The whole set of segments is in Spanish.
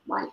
Vale.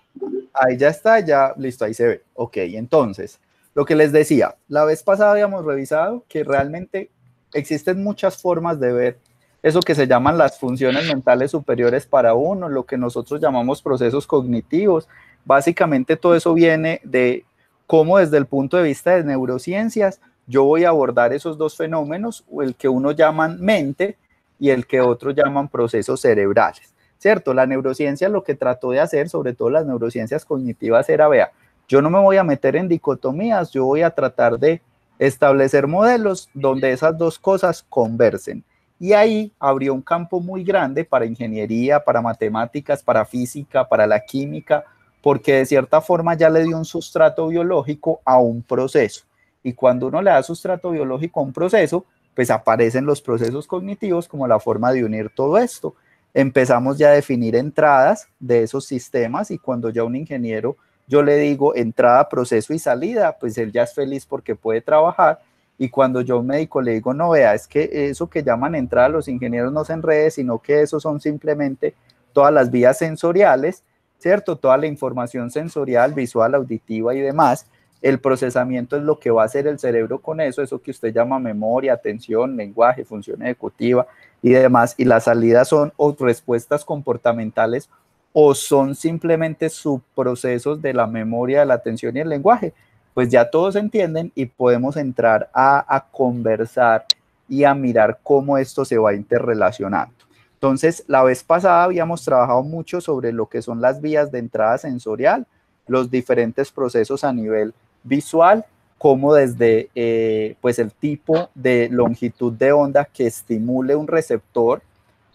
Ahí ya está, ya listo, ahí se ve. Ok, entonces, lo que les decía, la vez pasada habíamos revisado que realmente existen muchas formas de ver eso que se llaman las funciones mentales superiores para uno, lo que nosotros llamamos procesos cognitivos. Básicamente todo eso viene de cómo desde el punto de vista de neurociencias yo voy a abordar esos dos fenómenos, el que uno llaman mente y el que otros llaman procesos cerebrales. ¿Cierto? La neurociencia lo que trató de hacer, sobre todo las neurociencias cognitivas, era, vea, yo no me voy a meter en dicotomías, yo voy a tratar de establecer modelos donde esas dos cosas conversen. Y ahí abrió un campo muy grande para ingeniería, para matemáticas, para física, para la química, porque de cierta forma ya le dio un sustrato biológico a un proceso. Y cuando uno le da sustrato biológico a un proceso, pues aparecen los procesos cognitivos como la forma de unir todo esto. Empezamos ya a definir entradas de esos sistemas y cuando ya un ingeniero, yo le digo entrada, proceso y salida, pues él ya es feliz porque puede trabajar. Y cuando yo a un médico le digo, no vea, es que eso que llaman entrada, los ingenieros no se enreden, sino que eso son simplemente todas las vías sensoriales, ¿cierto? Toda la información sensorial, visual, auditiva y demás. El procesamiento es lo que va a hacer el cerebro con eso, eso que usted llama memoria, atención, lenguaje, función ejecutiva y demás. Y las salidas son o respuestas comportamentales o son simplemente subprocesos de la memoria, de la atención y el lenguaje. Pues ya todos entienden y podemos entrar a conversar y a mirar cómo esto se va interrelacionando. Entonces, la vez pasada habíamos trabajado mucho sobre lo que son las vías de entrada sensorial, los diferentes procesos a nivel visual, como desde pues el tipo de longitud de onda que estimule un receptor,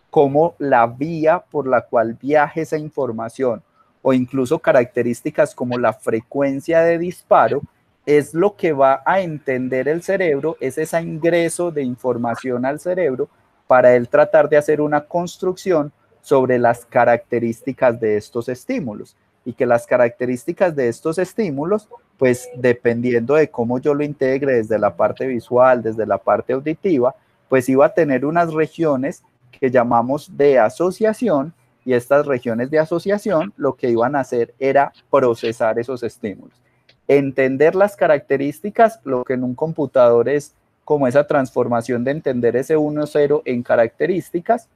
como la vía por la cual viaje esa información o incluso características como la frecuencia de disparo es lo que va a entender el cerebro, es ese ingreso de información al cerebro para él tratar de hacer una construcción sobre las características de estos estímulos y que las características de estos estímulos, pues dependiendo de cómo yo lo integre desde la parte visual, desde la parte auditiva, pues iba a tener unas regiones que llamamos de asociación y estas regiones de asociación lo que iban a hacer era procesar esos estímulos. Entender las características, lo que en un computador es como esa transformación de entender ese 1-0 en características,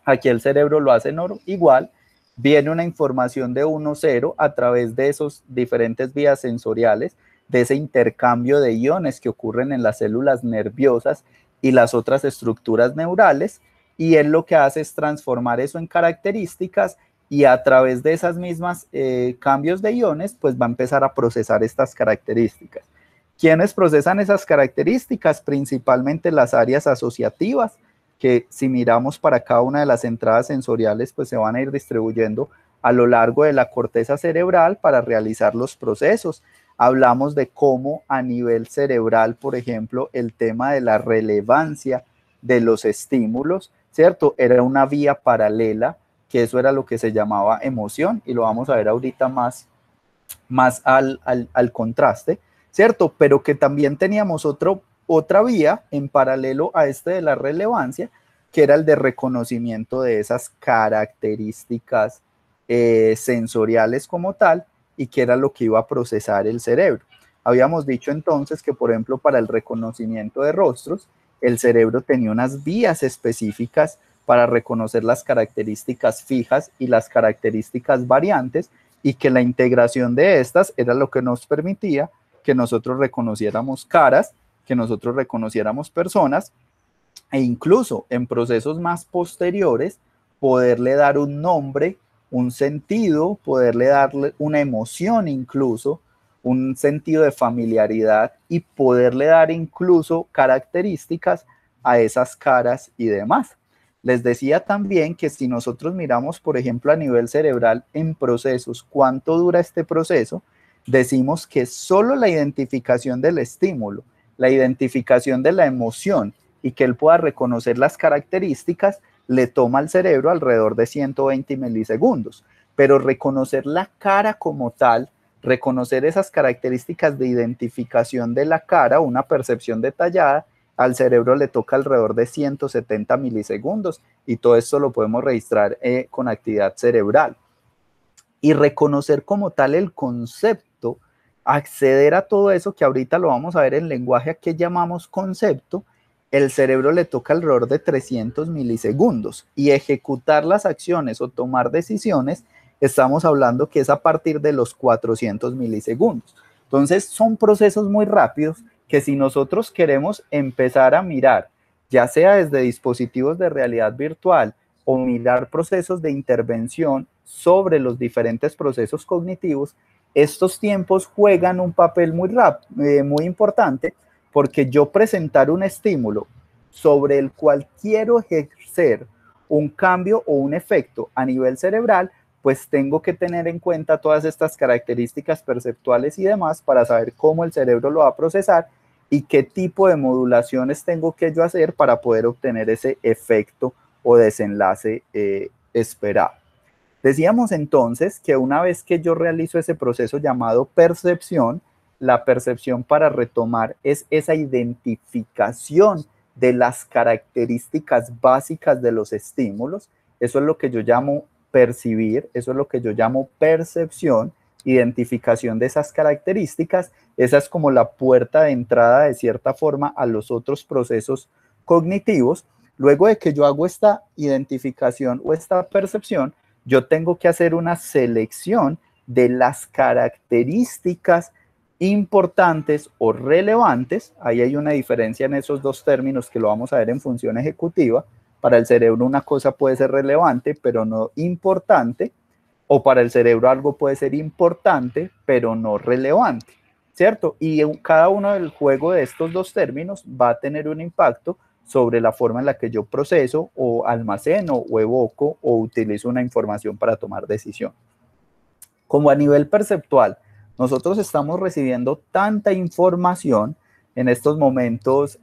aquí el cerebro lo hace igual, viene una información de 1-0 a través de esos diferentes vías sensoriales, de ese intercambio de iones que ocurren en las células nerviosas y las otras estructuras neurales, y él lo que hace es transformar eso en características y a través de esas mismas cambios de iones, pues va a empezar a procesar estas características. ¿Quiénes procesan esas características? Principalmente las áreas asociativas, que si miramos para cada una de las entradas sensoriales, pues se van a ir distribuyendo a lo largo de la corteza cerebral para realizar los procesos. Hablamos de cómo a nivel cerebral, por ejemplo, el tema de la relevancia de los estímulos, ¿cierto? Era una vía paralela, que eso era lo que se llamaba emoción, y lo vamos a ver ahorita más al contraste, ¿cierto? Pero que también teníamos otra vía en paralelo a este de la relevancia, que era el de reconocimiento de esas características sensoriales como tal, y que era lo que iba a procesar el cerebro. Habíamos dicho entonces que, por ejemplo, para el reconocimiento de rostros, el cerebro tenía unas vías específicas para reconocer las características fijas y las características variantes, y que la integración de estas era lo que nos permitía que nosotros reconociéramos caras, que nosotros reconociéramos personas e incluso en procesos más posteriores poderle dar un nombre, un sentido, poderle darle una emoción incluso, un sentido de familiaridad y poderle dar incluso características a esas caras y demás. Les decía también que si nosotros miramos, por ejemplo, a nivel cerebral en procesos, ¿cuánto dura este proceso? Decimos que solo la identificación del estímulo, la identificación de la emoción y que él pueda reconocer las características, le toma al cerebro alrededor de 120 milisegundos. Pero reconocer la cara como tal, reconocer esas características de identificación de la cara, una percepción detallada, al cerebro le toca alrededor de 170 milisegundos y todo esto lo podemos registrar con actividad cerebral. y reconocer como tal el concepto, acceder a todo eso que ahorita lo vamos a ver en lenguaje a que llamamos concepto, el cerebro le toca alrededor de 300 milisegundos y ejecutar las acciones o tomar decisiones, estamos hablando que es a partir de los 400 milisegundos. Entonces son procesos muy rápidos que si nosotros queremos empezar a mirar, ya sea desde dispositivos de realidad virtual o mirar procesos de intervención sobre los diferentes procesos cognitivos, estos tiempos juegan un papel muy importante, porque yo presentar un estímulo sobre el cual quiero ejercer un cambio o un efecto a nivel cerebral, pues tengo que tener en cuenta todas estas características perceptuales y demás para saber cómo el cerebro lo va a procesar y qué tipo de modulaciones tengo que yo hacer para poder obtener ese efecto o desenlace esperado. Decíamos entonces que una vez que yo realizo ese proceso llamado percepción, la percepción, para retomar, es esa identificación de las características básicas de los estímulos. Eso es lo que yo llamo percibir, eso es lo que yo llamo percepción, identificación de esas características. Esa es como la puerta de entrada, de cierta forma, a los otros procesos cognitivos. Luego de que yo hago esta identificación o esta percepción, yo tengo que hacer una selección de las características importantes o relevantes. Ahí hay una diferencia en esos dos términos que lo vamos a ver en función ejecutiva. Para el cerebro una cosa puede ser relevante, pero no importante, o para el cerebro algo puede ser importante, pero no relevante, ¿cierto? Y cada uno del juego de estos dos términos va a tener un impacto sobre la forma en la que yo proceso o almaceno o evoco o utilizo una información para tomar decisión. Como a nivel perceptual, nosotros estamos recibiendo tanta información. En estos momentos,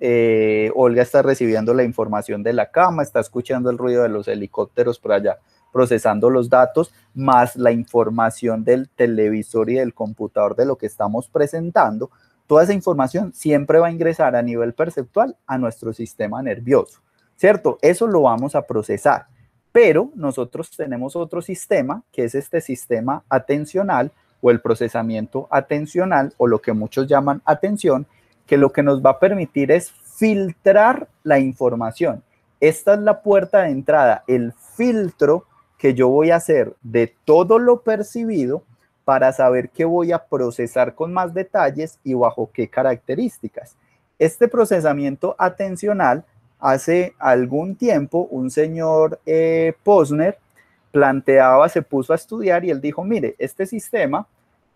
Olga está recibiendo la información de la cama, está escuchando el ruido de los helicópteros por allá, procesando los datos, más la información del televisor y del computador de lo que estamos presentando. Toda esa información siempre va a ingresar a nivel perceptual a nuestro sistema nervioso, ¿cierto? Eso lo vamos a procesar. Pero nosotros tenemos otro sistema, que es este sistema atencional o el procesamiento atencional, o lo que muchos llaman atención, que lo que nos va a permitir es filtrar la información. Esta es la puerta de entrada, el filtro que yo voy a hacer de todo lo percibido para saber qué voy a procesar con más detalles y bajo qué características. Este procesamiento atencional, hace algún tiempo, un señor Posner planteaba, se puso a estudiar y él dijo, mire, este sistema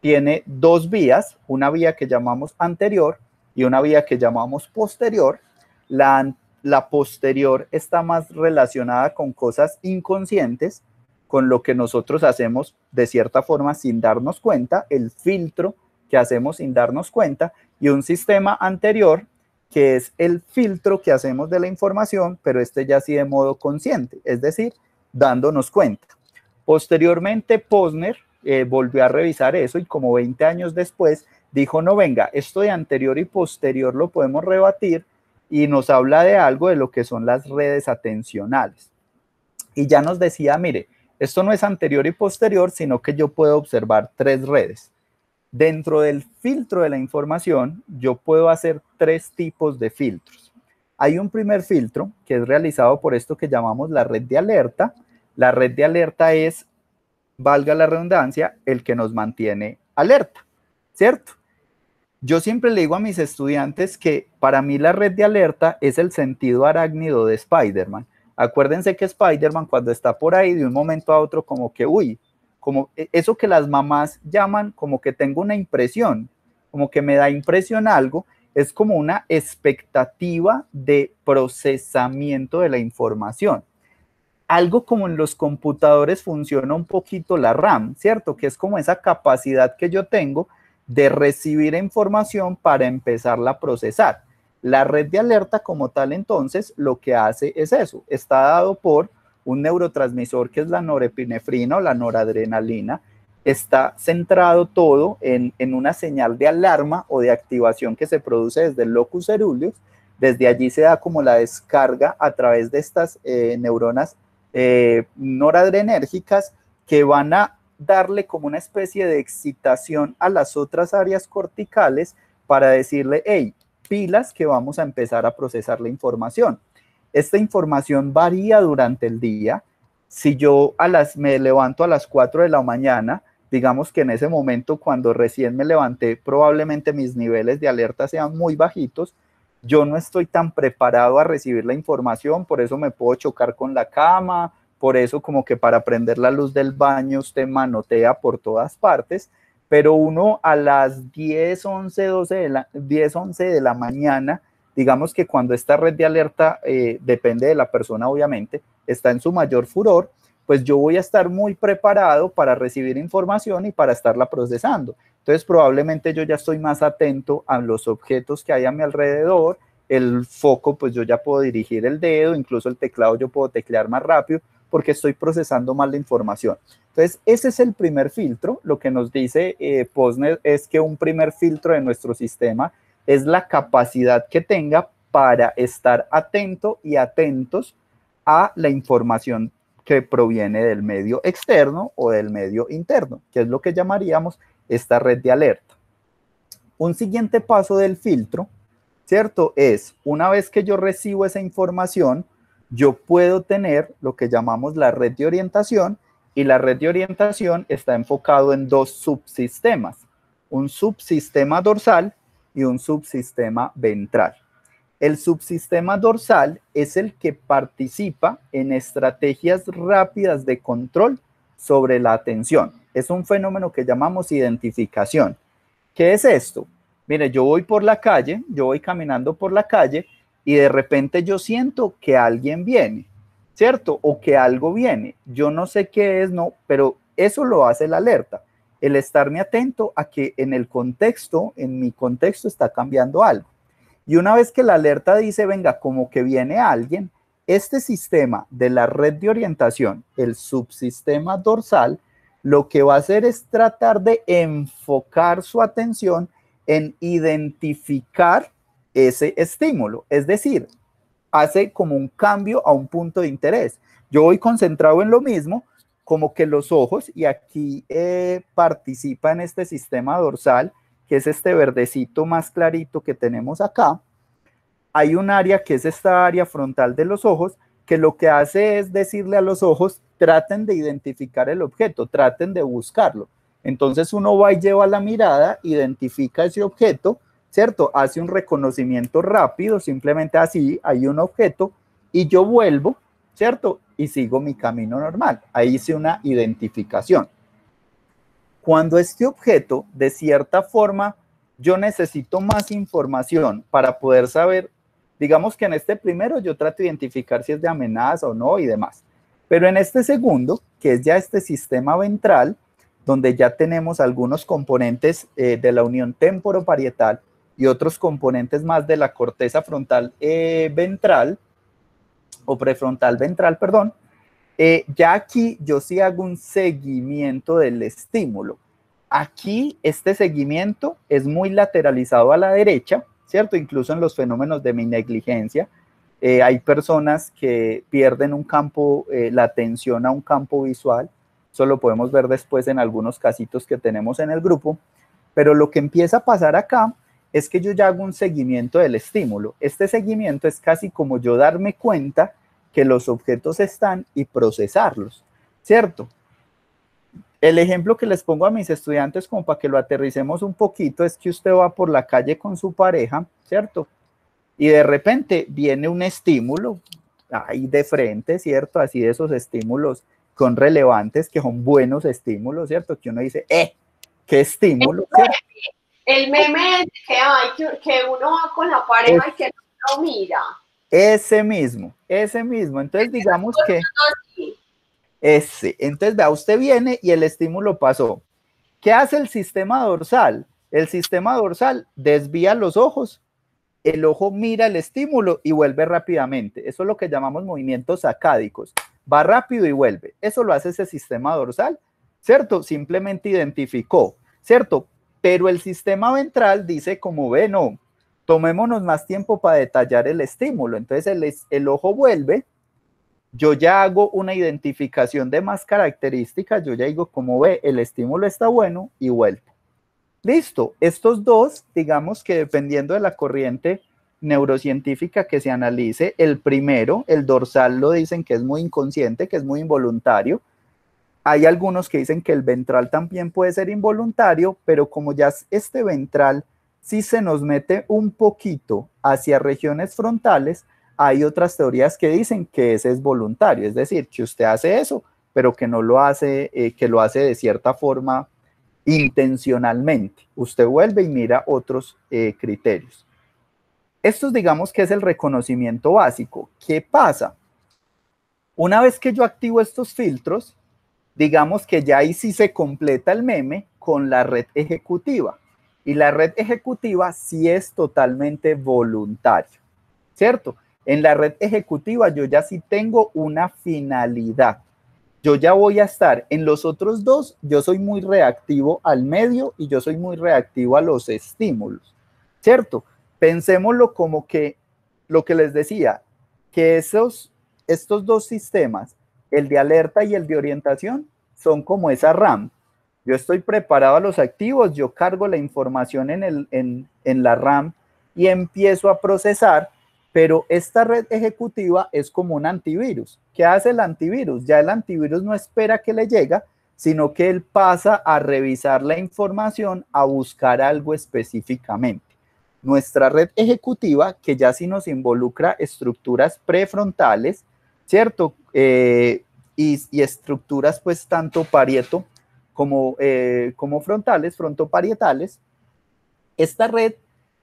tiene dos vías, una vía que llamamos anterior y una vía que llamamos posterior. La posterior está más relacionada con cosas inconscientes, con lo que nosotros hacemos de cierta forma sin darnos cuenta, el filtro que hacemos sin darnos cuenta, y un sistema anterior que es el filtro que hacemos de la información, pero este ya sí de modo consciente, es decir, dándonos cuenta. Posteriormente, Posner volvió a revisar eso y como 20 años después dijo, no, venga, esto de anterior y posterior lo podemos rebatir, y nos habla de algo de lo que son las redes atencionales. Y ya nos decía, mire, esto no es anterior y posterior, sino que yo puedo observar tres redes. Dentro del filtro de la información, yo puedo hacer tres tipos de filtros. Hay un primer filtro que es realizado por esto que llamamos la red de alerta. La red de alerta es, valga la redundancia, el que nos mantiene alerta, ¿cierto? Yo siempre le digo a mis estudiantes que para mí la red de alerta es el sentido arácnido de Spider-Man. Acuérdense que Spider-Man, cuando está por ahí de un momento a otro, como que, uy, como eso que las mamás llaman como que tengo una impresión, como que me da impresión algo, es como una expectativa de procesamiento de la información. Algo como en los computadores funciona un poquito la RAM, ¿cierto? Que es como esa capacidad que yo tengo de recibir información para empezarla a procesar. La red de alerta como tal, entonces, lo que hace es eso. Está dado por un neurotransmisor que es la norepinefrina o la noradrenalina. Está centrado todo en una señal de alarma o de activación que se produce desde el locus ceruleus. Desde allí se da como la descarga a través de estas neuronas noradrenérgicas que van a darle como una especie de excitación a las otras áreas corticales para decirle, hey, pilas que vamos a empezar a procesar la información. Esta información varía durante el día. Si yo me levanto a las 4 de la mañana, digamos que en ese momento cuando recién me levanté, probablemente mis niveles de alerta sean muy bajitos, yo no estoy tan preparado a recibir la información, por eso me puedo chocar con la cama, por eso como que para prender la luz del baño usted manotea por todas partes, pero uno a las 10, 11, 12 10, 11 de la mañana, digamos que cuando esta red de alerta, depende de la persona obviamente, está en su mayor furor, pues yo voy a estar muy preparado para recibir información y para estarla procesando. Entonces probablemente yo ya estoy más atento a los objetos que hay a mi alrededor, el foco pues yo ya puedo dirigir el dedo, incluso el teclado yo puedo teclear más rápido porque estoy procesando más la información. Entonces ese es el primer filtro. Lo que nos dice Posner es que un primer filtro de nuestro sistema es la capacidad que tenga para estar atento y atentos a la información que proviene del medio externo o del medio interno, que es lo que llamaríamos esta red de alerta. Un siguiente paso del filtro, ¿cierto? Es una vez que yo recibo esa información, yo puedo tener lo que llamamos la red de orientación, y la red de orientación está enfocado en dos subsistemas, un subsistema dorsal y un subsistema ventral. El subsistema dorsal es el que participa en estrategias rápidas de control sobre la atención. Es un fenómeno que llamamos identificación. ¿Qué es esto? Mire, yo voy por la calle, yo voy caminando por la calle y de repente yo siento que alguien viene, ¿cierto? O que algo viene. Yo no sé qué es, no, pero eso lo hace la alerta. El estarme atento a que en el contexto, en mi contexto está cambiando algo. Y una vez que la alerta dice, venga, como que viene alguien, este sistema de la red de orientación, el subsistema dorsal, lo que va a hacer es tratar de enfocar su atención en identificar ese estímulo. Es decir, hace como un cambio a un punto de interés. Yo voy concentrado en lo mismo, como que los ojos, y aquí participa en este sistema dorsal, que es este verdecito más clarito que tenemos acá. Hay un área que es esta área frontal de los ojos, que lo que hace es decirle a los ojos, traten de identificar el objeto, traten de buscarlo. Entonces uno va y lleva la mirada, identifica ese objeto, ¿cierto? Hace un reconocimiento rápido, simplemente así, hay un objeto, y yo vuelvo, ¿cierto? Y sigo mi camino normal. Ahí hice una identificación. Cuando este objeto, de cierta forma, yo necesito más información para poder saber, digamos que en este primero yo trato de identificar si es de amenaza o no y demás. Pero en este segundo, que es ya este sistema ventral, donde ya tenemos algunos componentes de la unión temporoparietal y otros componentes más de la corteza frontal ventral, o prefrontal ventral, perdón, ya aquí yo sí hago un seguimiento del estímulo. Aquí este seguimiento es muy lateralizado a la derecha, ¿cierto? Incluso en los fenómenos de mi negligencia, hay personas que pierden un campo, la atención a un campo visual. Eso lo podemos ver después en algunos casitos que tenemos en el grupo. Pero lo que empieza a pasar acá es que yo ya hago un seguimiento del estímulo. Este seguimiento es casi como yo darme cuenta que los objetos están y procesarlos, ¿cierto? El ejemplo que les pongo a mis estudiantes como para que lo aterricemos un poquito es que usted va por la calle con su pareja, ¿cierto? Y de repente viene un estímulo ahí de frente, ¿cierto? Así de esos estímulos con relevantes, que son buenos estímulos, ¿cierto? Que uno dice, ¿qué estímulo? ¿Cierto? El meme que hay, que uno va con la pareja y que no lo mira. Ese mismo. Entonces, digamos que entonces, vea, usted viene y el estímulo pasó. ¿Qué hace el sistema dorsal? El sistema dorsal desvía los ojos, el ojo mira el estímulo y vuelve rápidamente. Eso es lo que llamamos movimientos sacádicos. Va rápido y vuelve. Eso lo hace ese sistema dorsal, ¿cierto? Simplemente identificó, ¿cierto? Pero el sistema ventral dice como, ve, no, tomémonos más tiempo para detallar el estímulo. Entonces el ojo vuelve yo ya hago una identificación de más características, yo ya digo, como ve, el estímulo está bueno y vuelvo. Listo, estos dos, digamos que dependiendo de la corriente neurocientífica que se analice, el primero, el dorsal, lo dicen que es muy inconsciente, que es muy involuntario. Hay algunos que dicen que el ventral también puede ser involuntario, pero como ya este ventral sí se nos mete un poquito hacia regiones frontales, hay otras teorías que dicen que ese es voluntario, es decir, que usted hace eso, pero que no lo hace, que lo hace de cierta forma intencionalmente. Usted vuelve y mira otros criterios. Esto digamos que es el reconocimiento básico. ¿Qué pasa? Una vez que yo activo estos filtros, digamos que ya ahí sí se completa el meme con la red ejecutiva. Y la red ejecutiva sí es totalmente voluntaria, ¿cierto? En la red ejecutiva yo ya sí tengo una finalidad. Yo ya voy a estar en los otros dos, yo soy muy reactivo al medio y yo soy muy reactivo a los estímulos, ¿cierto? Pensémoslo como que lo que les decía, que estos dos sistemas, el de alerta y el de orientación, son como esa RAM. Yo estoy preparado a los activos, yo cargo la información en la RAM y empiezo a procesar, pero esta red ejecutiva es como un antivirus. ¿Qué hace el antivirus? Ya el antivirus no espera que le llegue, sino que él pasa a revisar la información, a buscar algo específicamente. Nuestra red ejecutiva, que ya sí nos involucra estructuras prefrontales, ¿cierto? Y estructuras pues tanto parieto como frontales, frontoparietales, esta red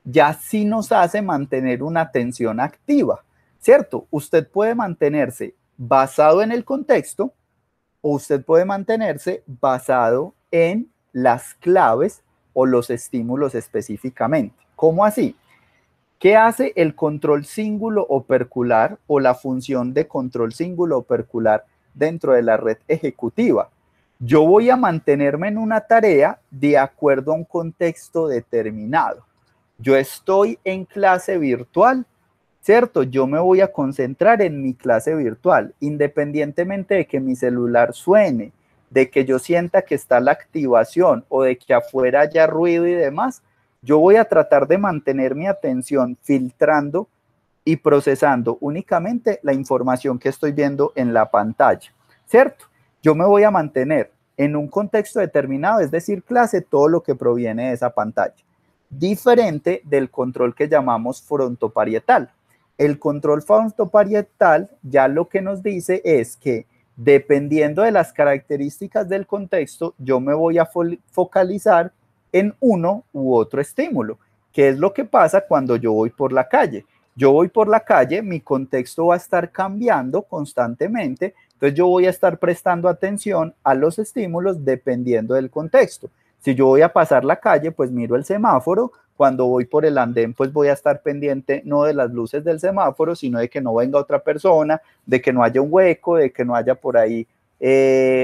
ya sí nos hace mantener una atención activa, ¿cierto? Usted puede mantenerse basado en el contexto o usted puede mantenerse basado en las claves o los estímulos específicamente. ¿Cómo así? ¿Qué hace el control cíngulo opercular o la función de control cíngulo opercular dentro de la red ejecutiva? Yo voy a mantenerme en una tarea de acuerdo a un contexto determinado. Yo estoy en clase virtual, ¿cierto? Yo me voy a concentrar en mi clase virtual, independientemente de que mi celular suene, de que yo sienta que está la activación o de que afuera haya ruido y demás. Yo voy a tratar de mantener mi atención filtrando y procesando únicamente la información que estoy viendo en la pantalla, ¿cierto? Yo me voy a mantener en un contexto determinado, es decir, clase, todo lo que proviene de esa pantalla. Diferente del control que llamamos frontoparietal. El control frontoparietal ya lo que nos dice es que dependiendo de las características del contexto, yo me voy a focalizar en uno u otro estímulo. ¿Qué es lo que pasa cuando yo voy por la calle? Yo voy por la calle, mi contexto va a estar cambiando constantemente, entonces yo voy a estar prestando atención a los estímulos dependiendo del contexto. Si yo voy a pasar la calle, pues miro el semáforo. Cuando voy por el andén, pues voy a estar pendiente no de las luces del semáforo, sino de que no venga otra persona, de que no haya un hueco, de que no haya por ahí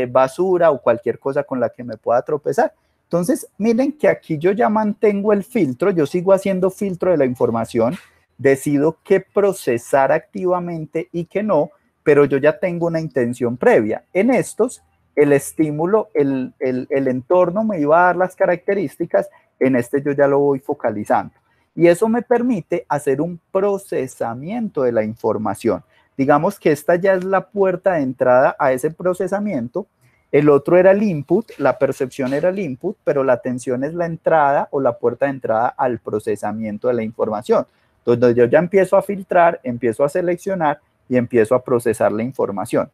basura o cualquier cosa con la que me pueda tropezar. Entonces, miren que aquí yo ya mantengo el filtro, yo sigo haciendo filtro de la información, decido qué procesar activamente y qué no, pero yo ya tengo una intención previa. En estos, el estímulo, el entorno me iba a dar las características, en este yo ya lo voy focalizando. Y eso me permite hacer un procesamiento de la información. Digamos que esta ya es la puerta de entrada a ese procesamiento. El otro era el input, la percepción era el input, pero la atención es la entrada o la puerta de entrada al procesamiento de la información. Entonces yo ya empiezo a filtrar, empiezo a seleccionar y empiezo a procesar la información.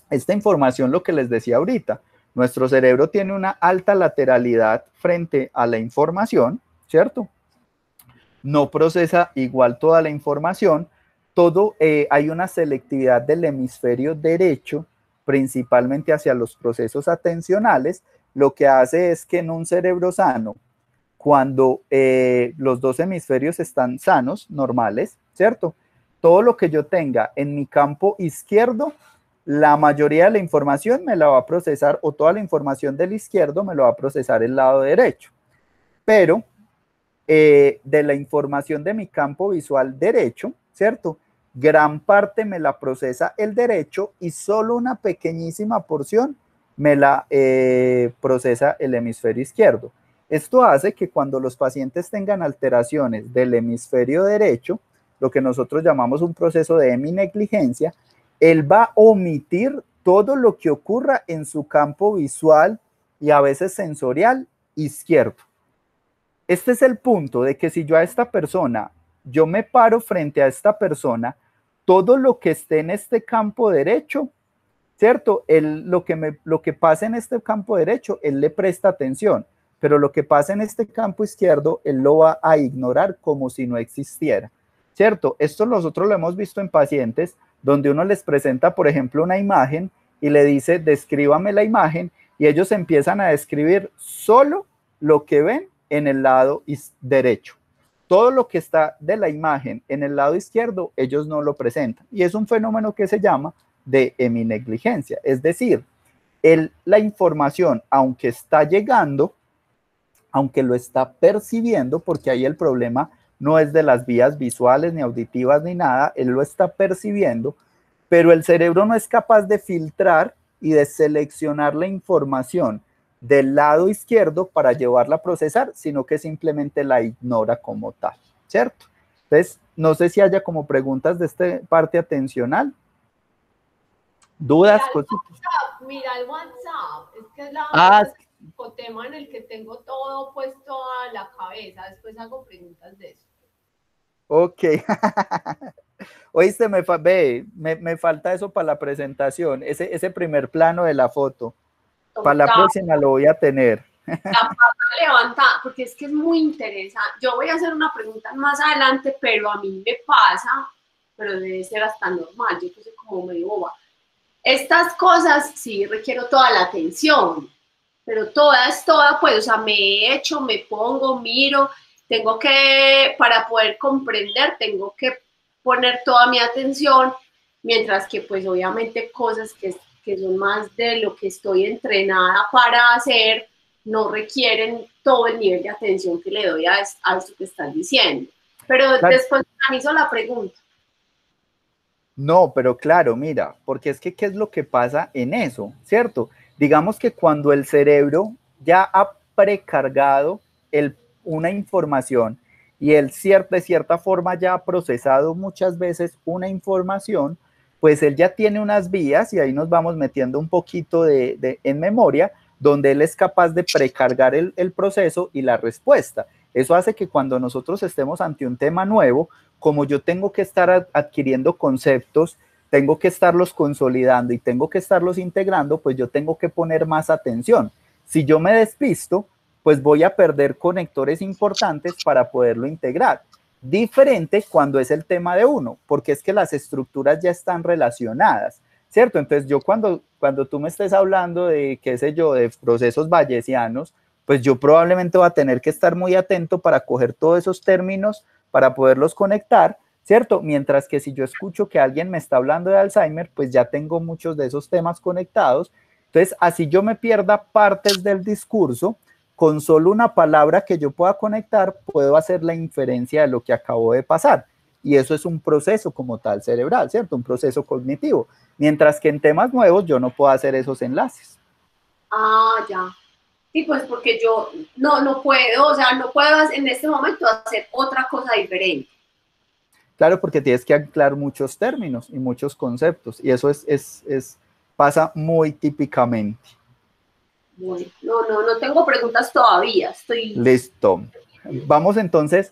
Esta información, lo que les decía ahorita, nuestro cerebro tiene una alta lateralidad frente a la información, ¿cierto? No procesa igual toda la información, hay una selectividad del hemisferio derecho, principalmente hacia los procesos atencionales. Lo que hace es que en un cerebro sano, cuando los dos hemisferios están sanos, normales, ¿cierto? Todo lo que yo tenga en mi campo izquierdo, la mayoría de la información me la va a procesar, o toda la información del izquierdo me lo va a procesar el lado derecho. Pero de la información de mi campo visual derecho, ¿cierto? gran parte me la procesa el derecho y solo una pequeñísima porción me la procesa el hemisferio izquierdo. Esto hace que cuando los pacientes tengan alteraciones del hemisferio derecho, lo que nosotros llamamos un proceso de heminegligencia, él va a omitir todo lo que ocurra en su campo visual y a veces sensorial izquierdo. Este es el punto de que si yo a esta persona, yo me paro frente a esta persona, todo lo que esté en este campo derecho, ¿cierto? Lo que pasa en este campo derecho, él le presta atención, pero lo que pasa en este campo izquierdo, él lo va a ignorar como si no existiera, ¿cierto? Esto nosotros lo hemos visto en pacientes donde uno les presenta, por ejemplo, una imagen y le dice, descríbame la imagen, y ellos empiezan a describir solo lo que ven en el lado derecho. Todo lo que está de la imagen en el lado izquierdo, ellos no lo presentan. Y es un fenómeno que se llama de heminegligencia. Es decir, la información, aunque está llegando, aunque lo está percibiendo, porque ahí el problema no es de las vías visuales, ni auditivas, ni nada, él lo está percibiendo, pero el cerebro no es capaz de filtrar y de seleccionar la información del lado izquierdo para llevarla a procesar, sino que simplemente la ignora como tal, ¿cierto? Entonces, no sé si haya como preguntas de esta parte atencional, dudas, cositas. Mira el WhatsApp, es que es el tema en el que tengo todo puesto a la cabeza, después hago preguntas de eso. Ok. Oíste, me falta eso para la presentación, ese primer plano de la foto. Para la próxima lo voy a tener. La pata levantada, porque es que es muy interesante. Yo voy a hacer una pregunta más adelante, pero a mí me pasa, pero debe ser hasta normal, yo puse como medio boba. Estas cosas sí requiero toda la atención, pero toda, pues, o sea, me echo, me pongo, miro, tengo que, para poder comprender, tengo que poner toda mi atención, mientras que pues obviamente cosas que son más de lo que estoy entrenada para hacer, no requieren todo el nivel de atención que le doy a esto que están diciendo. Pero claro, después me hizo la pregunta. No, pero claro, mira, porque es que ¿qué es lo que pasa en eso? ¿Cierto? Digamos que cuando el cerebro ya ha precargado una información y él de cierta forma ya ha procesado muchas veces una información, pues él ya tiene unas vías, y ahí nos vamos metiendo un poquito en memoria, donde él es capaz de precargar el proceso y la respuesta. Eso hace que cuando nosotros estemos ante un tema nuevo, como yo tengo que estar adquiriendo conceptos, tengo que estarlos consolidando y tengo que estarlos integrando, pues yo tengo que poner más atención. Si yo me despisto, pues voy a perder conectores importantes para poderlo integrar. Diferente cuando es el tema de uno, porque es que las estructuras ya están relacionadas, ¿cierto? Entonces yo cuando tú me estés hablando de, qué sé yo, de procesos bayesianos, pues yo probablemente voy a tener que estar muy atento para coger todos esos términos para poderlos conectar, ¿cierto? Mientras que si yo escucho que alguien me está hablando de Alzheimer, pues ya tengo muchos de esos temas conectados. Entonces, así yo me pierda partes del discurso, con solo una palabra que yo pueda conectar, puedo hacer la inferencia de lo que acabó de pasar. Y eso es un proceso como tal cerebral, ¿cierto? Un proceso cognitivo. Mientras que en temas nuevos yo no puedo hacer esos enlaces. Ah, ya. Sí, pues porque yo no puedo, o sea, no puedo en este momento hacer otra cosa diferente. Claro, porque tienes que anclar muchos términos y muchos conceptos, y eso pasa muy típicamente. Bueno, no tengo preguntas todavía. Listo. Vamos entonces,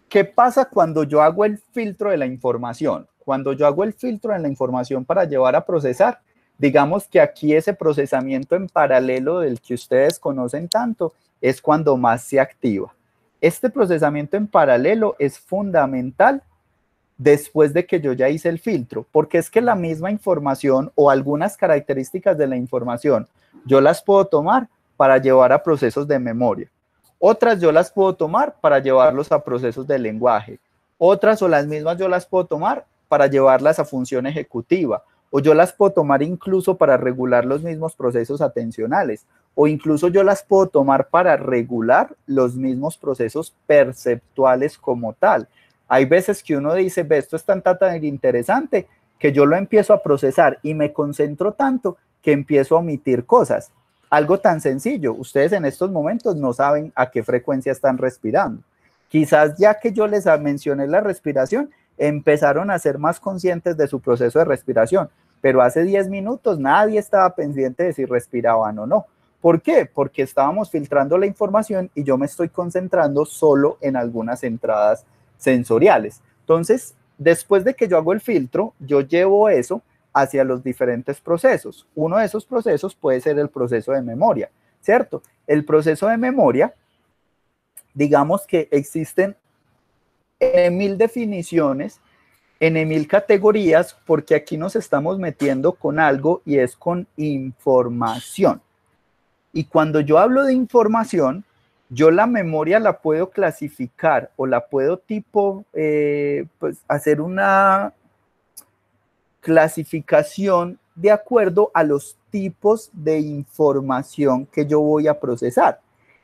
¿qué pasa cuando yo hago el filtro de la información? Cuando yo hago el filtro de la información para llevar a procesar, digamos que aquí ese procesamiento en paralelo del que ustedes conocen tanto es cuando más se activa. Este procesamiento en paralelo es fundamental después de que yo ya hice el filtro, porque es que la misma información o algunas características de la información yo las puedo tomar para llevar a procesos de memoria. Otras yo las puedo tomar para llevarlos a procesos de lenguaje. Otras o las mismas yo las puedo tomar para llevarlas a función ejecutiva. O yo las puedo tomar incluso para regular los mismos procesos atencionales. O incluso yo las puedo tomar para regular los mismos procesos perceptuales como tal. Hay veces que uno dice, ve, esto es tan interesante que yo lo empiezo a procesar y me concentro tanto que empiezo a omitir cosas. Algo tan sencillo, ustedes en estos momentos no saben a qué frecuencia están respirando. Quizás ya que yo les mencioné la respiración, empezaron a ser más conscientes de su proceso de respiración, pero hace 10 minutos nadie estaba pendiente de si respiraban o no. ¿Por qué? Porque estábamos filtrando la información y yo me estoy concentrando solo en algunas entradas sensoriales. Entonces, después de que yo hago el filtro, yo llevo eso hacia los diferentes procesos. Uno de esos procesos puede ser el proceso de memoria, ¿cierto? El proceso de memoria, digamos que existen en 1000 definiciones, en 1000 categorías, porque aquí nos estamos metiendo con algo y es con información. Y cuando yo hablo de información, yo la memoria la puedo clasificar o la puedo pues hacer una clasificación de acuerdo a los tipos de información que yo voy a procesar.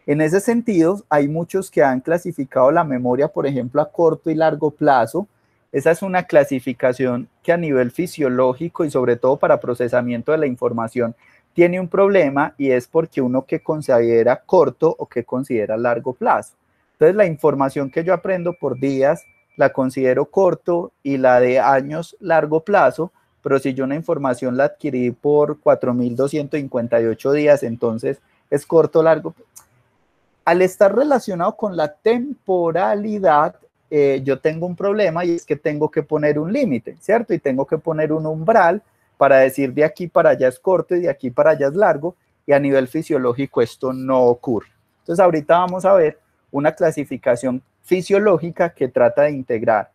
En ese sentido, hay muchos que han clasificado la memoria, por ejemplo, a corto y largo plazo. Esa es una clasificación que a nivel fisiológico y sobre todo para procesamiento de la información tiene un problema, y es porque uno que considera corto o que considera largo plazo. Entonces, la información que yo aprendo por días la considero corto y la de años largo plazo, pero si yo una información la adquirí por 4.258 días, entonces es corto o largo. Al estar relacionado con la temporalidad, yo tengo un problema, y es que tengo que poner un límite, ¿cierto? Y tengo que poner un umbral para decir de aquí para allá es corto y de aquí para allá es largo, y a nivel fisiológico esto no ocurre. Entonces ahorita vamos a ver una clasificación fisiológica que trata de integrar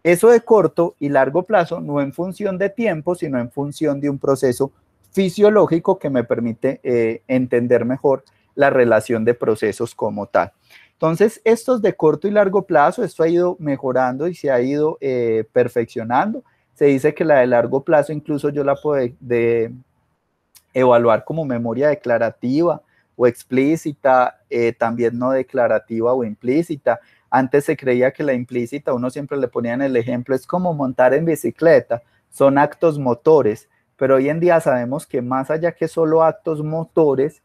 eso de corto y largo plazo, no en función de tiempo, sino en función de un proceso fisiológico que me permite entender mejor la relación de procesos como tal. Entonces, estos de corto y largo plazo, esto ha ido mejorando y se ha ido perfeccionando. Se dice que la de largo plazo incluso yo la puedo evaluar como memoria declarativa o explícita, también no declarativa o implícita. Antes se creía que la implícita, uno siempre le ponía en el ejemplo, es como montar en bicicleta, son actos motores, pero hoy en día sabemos que más allá que solo actos motores,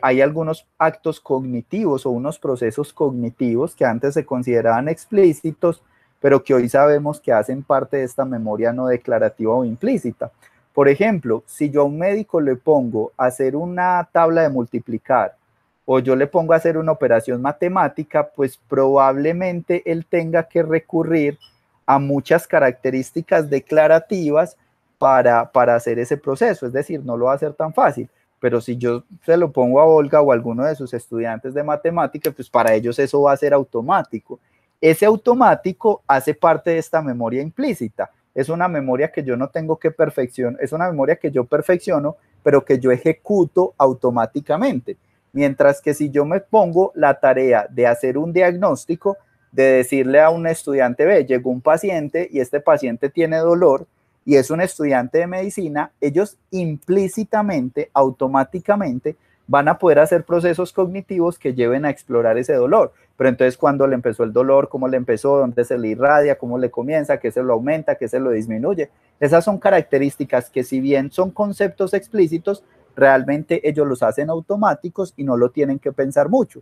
hay algunos actos cognitivos o unos procesos cognitivos que antes se consideraban explícitos, pero que hoy sabemos que hacen parte de esta memoria no declarativa o implícita. Por ejemplo, si yo a un médico le pongo a hacer una tabla de multiplicar, o yo le pongo a hacer una operación matemática, pues probablemente él tenga que recurrir a muchas características declarativas para hacer ese proceso, es decir, no lo va a hacer tan fácil. Pero si yo se lo pongo a Olga o a alguno de sus estudiantes de matemática, pues para ellos eso va a ser automático. Ese automático hace parte de esta memoria implícita. Es una memoria que yo no tengo que perfeccionar, es una memoria que yo perfecciono, pero que yo ejecuto automáticamente. Mientras que si yo me pongo la tarea de hacer un diagnóstico, de decirle a un estudiante, ve, llegó un paciente y este paciente tiene dolor y es un estudiante de medicina, ellos implícitamente, automáticamente, van a poder hacer procesos cognitivos que lleven a explorar ese dolor. Pero entonces, ¿cuándo le empezó el dolor? ¿Cómo le empezó? ¿Dónde se le irradia? ¿Cómo le comienza? ¿Qué se lo aumenta? ¿Qué se lo disminuye? Esas son características que, si bien son conceptos explícitos, realmente ellos los hacen automáticos y no lo tienen que pensar mucho.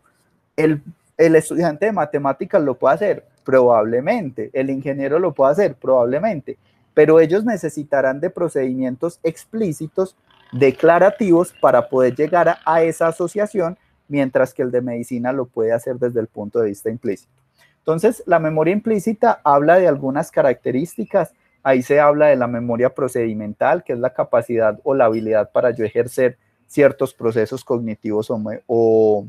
El estudiante de matemáticas lo puede hacer, probablemente. El ingeniero lo puede hacer, probablemente. Pero ellos necesitarán de procedimientos explícitos, declarativos, para poder llegar a esa asociación, mientras que el de medicina lo puede hacer desde el punto de vista implícito. Entonces, la memoria implícita habla de algunas características. Ahí se habla de la memoria procedimental, que es la capacidad o la habilidad para yo ejercer ciertos procesos cognitivos o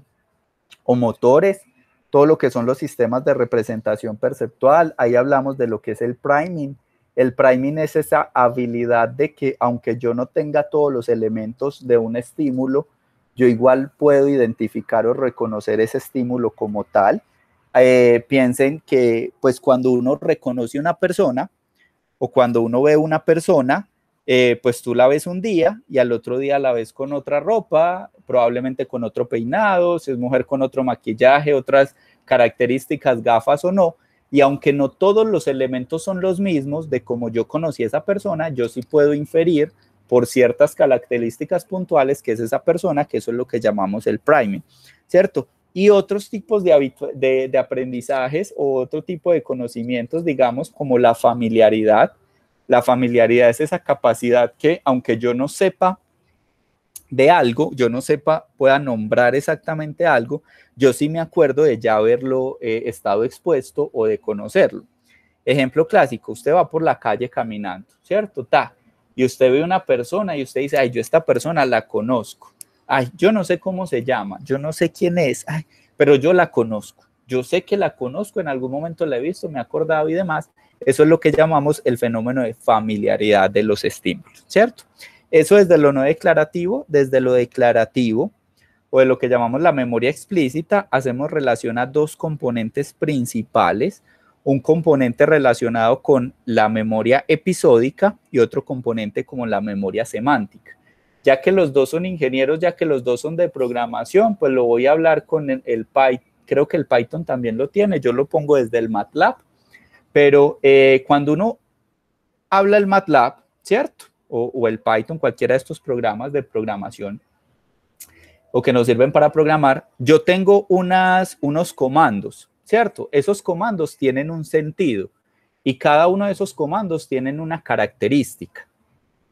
motores, todo lo que son los sistemas de representación perceptual. Ahí hablamos de lo que es el priming. El priming es esa habilidad de que, aunque yo no tenga todos los elementos de un estímulo, yo igual puedo identificar o reconocer ese estímulo como tal. Piensen que, pues, cuando uno reconoce una persona, o cuando uno ve una persona, pues tú la ves un día y al otro día la ves con otra ropa, probablemente con otro peinado, si es mujer con otro maquillaje, otras características, gafas o no, y aunque no todos los elementos son los mismos de cómo yo conocí a esa persona, yo sí puedo inferir por ciertas características puntuales que es esa persona, que eso es lo que llamamos el priming, ¿cierto? Y otros tipos de aprendizajes o otro tipo de conocimientos, digamos, como la familiaridad. La familiaridad es esa capacidad que, aunque yo no sepa de algo, yo no sepa, pueda nombrar exactamente algo, yo sí me acuerdo de ya haberlo estado expuesto o de conocerlo. Ejemplo clásico, usted va por la calle caminando, ¿cierto? Y usted ve una persona y usted dice, ay, yo esta persona la conozco. Ay, yo no sé cómo se llama, yo no sé quién es, ay, pero yo la conozco. Yo sé que la conozco, en algún momento la he visto, me he acordado y demás. Eso es lo que llamamos el fenómeno de familiaridad de los estímulos, ¿cierto? Eso desde lo no declarativo, desde lo declarativo o de lo que llamamos la memoria explícita, hacemos relación a dos componentes principales, un componente relacionado con la memoria episódica y otro componente como la memoria semántica. Ya que los dos son ingenieros, ya que los dos son de programación, pues lo voy a hablar con el Python. Creo que el Python también lo tiene, yo lo pongo desde el MATLAB, pero cuando uno habla el MATLAB, ¿cierto? O el Python, cualquiera de estos programas de programación o que nos sirven para programar, yo tengo unos comandos, ¿cierto? Esos comandos tienen un sentido y cada uno de esos comandos tienen una característica.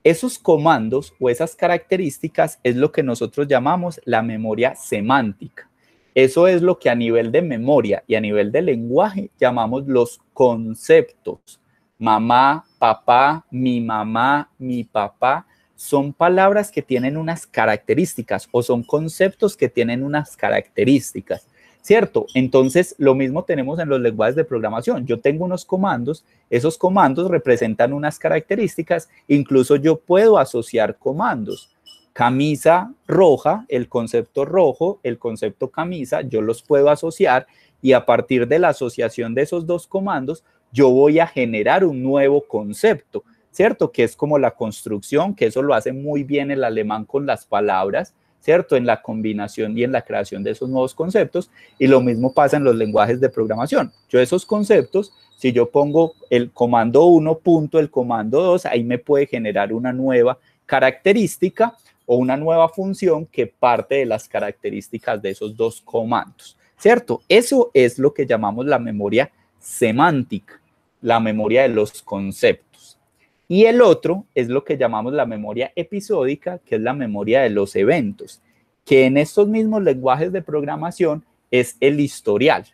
Esos comandos o esas características es lo que nosotros llamamos la memoria semántica. Eso es lo que a nivel de memoria y a nivel de lenguaje llamamos los conceptos. Mamá, papá, mi papá, son palabras que tienen unas características o son conceptos que tienen unas características, ¿cierto? Entonces, lo mismo tenemos en los lenguajes de programación. Yo tengo unos comandos, esos comandos representan unas características, incluso yo puedo asociar comandos. Camisa roja, el concepto rojo, el concepto camisa, yo los puedo asociar y a partir de la asociación de esos dos comandos, yo voy a generar un nuevo concepto, ¿cierto? Que es como la construcción, que eso lo hace muy bien el alemán con las palabras, ¿cierto? En la combinación y en la creación de esos nuevos conceptos, y lo mismo pasa en los lenguajes de programación. Yo esos conceptos, si yo pongo el comando 1 punto, el comando 2, ahí me puede generar una nueva característica o una nueva función que parte de las características de esos dos comandos, ¿cierto? Eso es lo que llamamos la memoria semántica, la memoria de los conceptos. Y el otro es lo que llamamos la memoria episódica, que es la memoria de los eventos, que en estos mismos lenguajes de programación es el historial,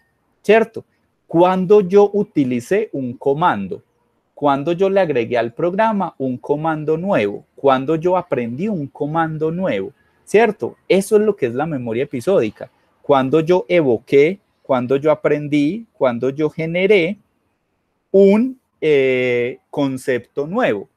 ¿cierto? Cuando yo utilicé un comando, cuando yo le agregué al programa un comando nuevo, cuando yo aprendí un comando nuevo, ¿cierto? Eso es lo que es la memoria episódica. Cuando yo evoqué, cuando yo aprendí, cuando yo generé un concepto nuevo.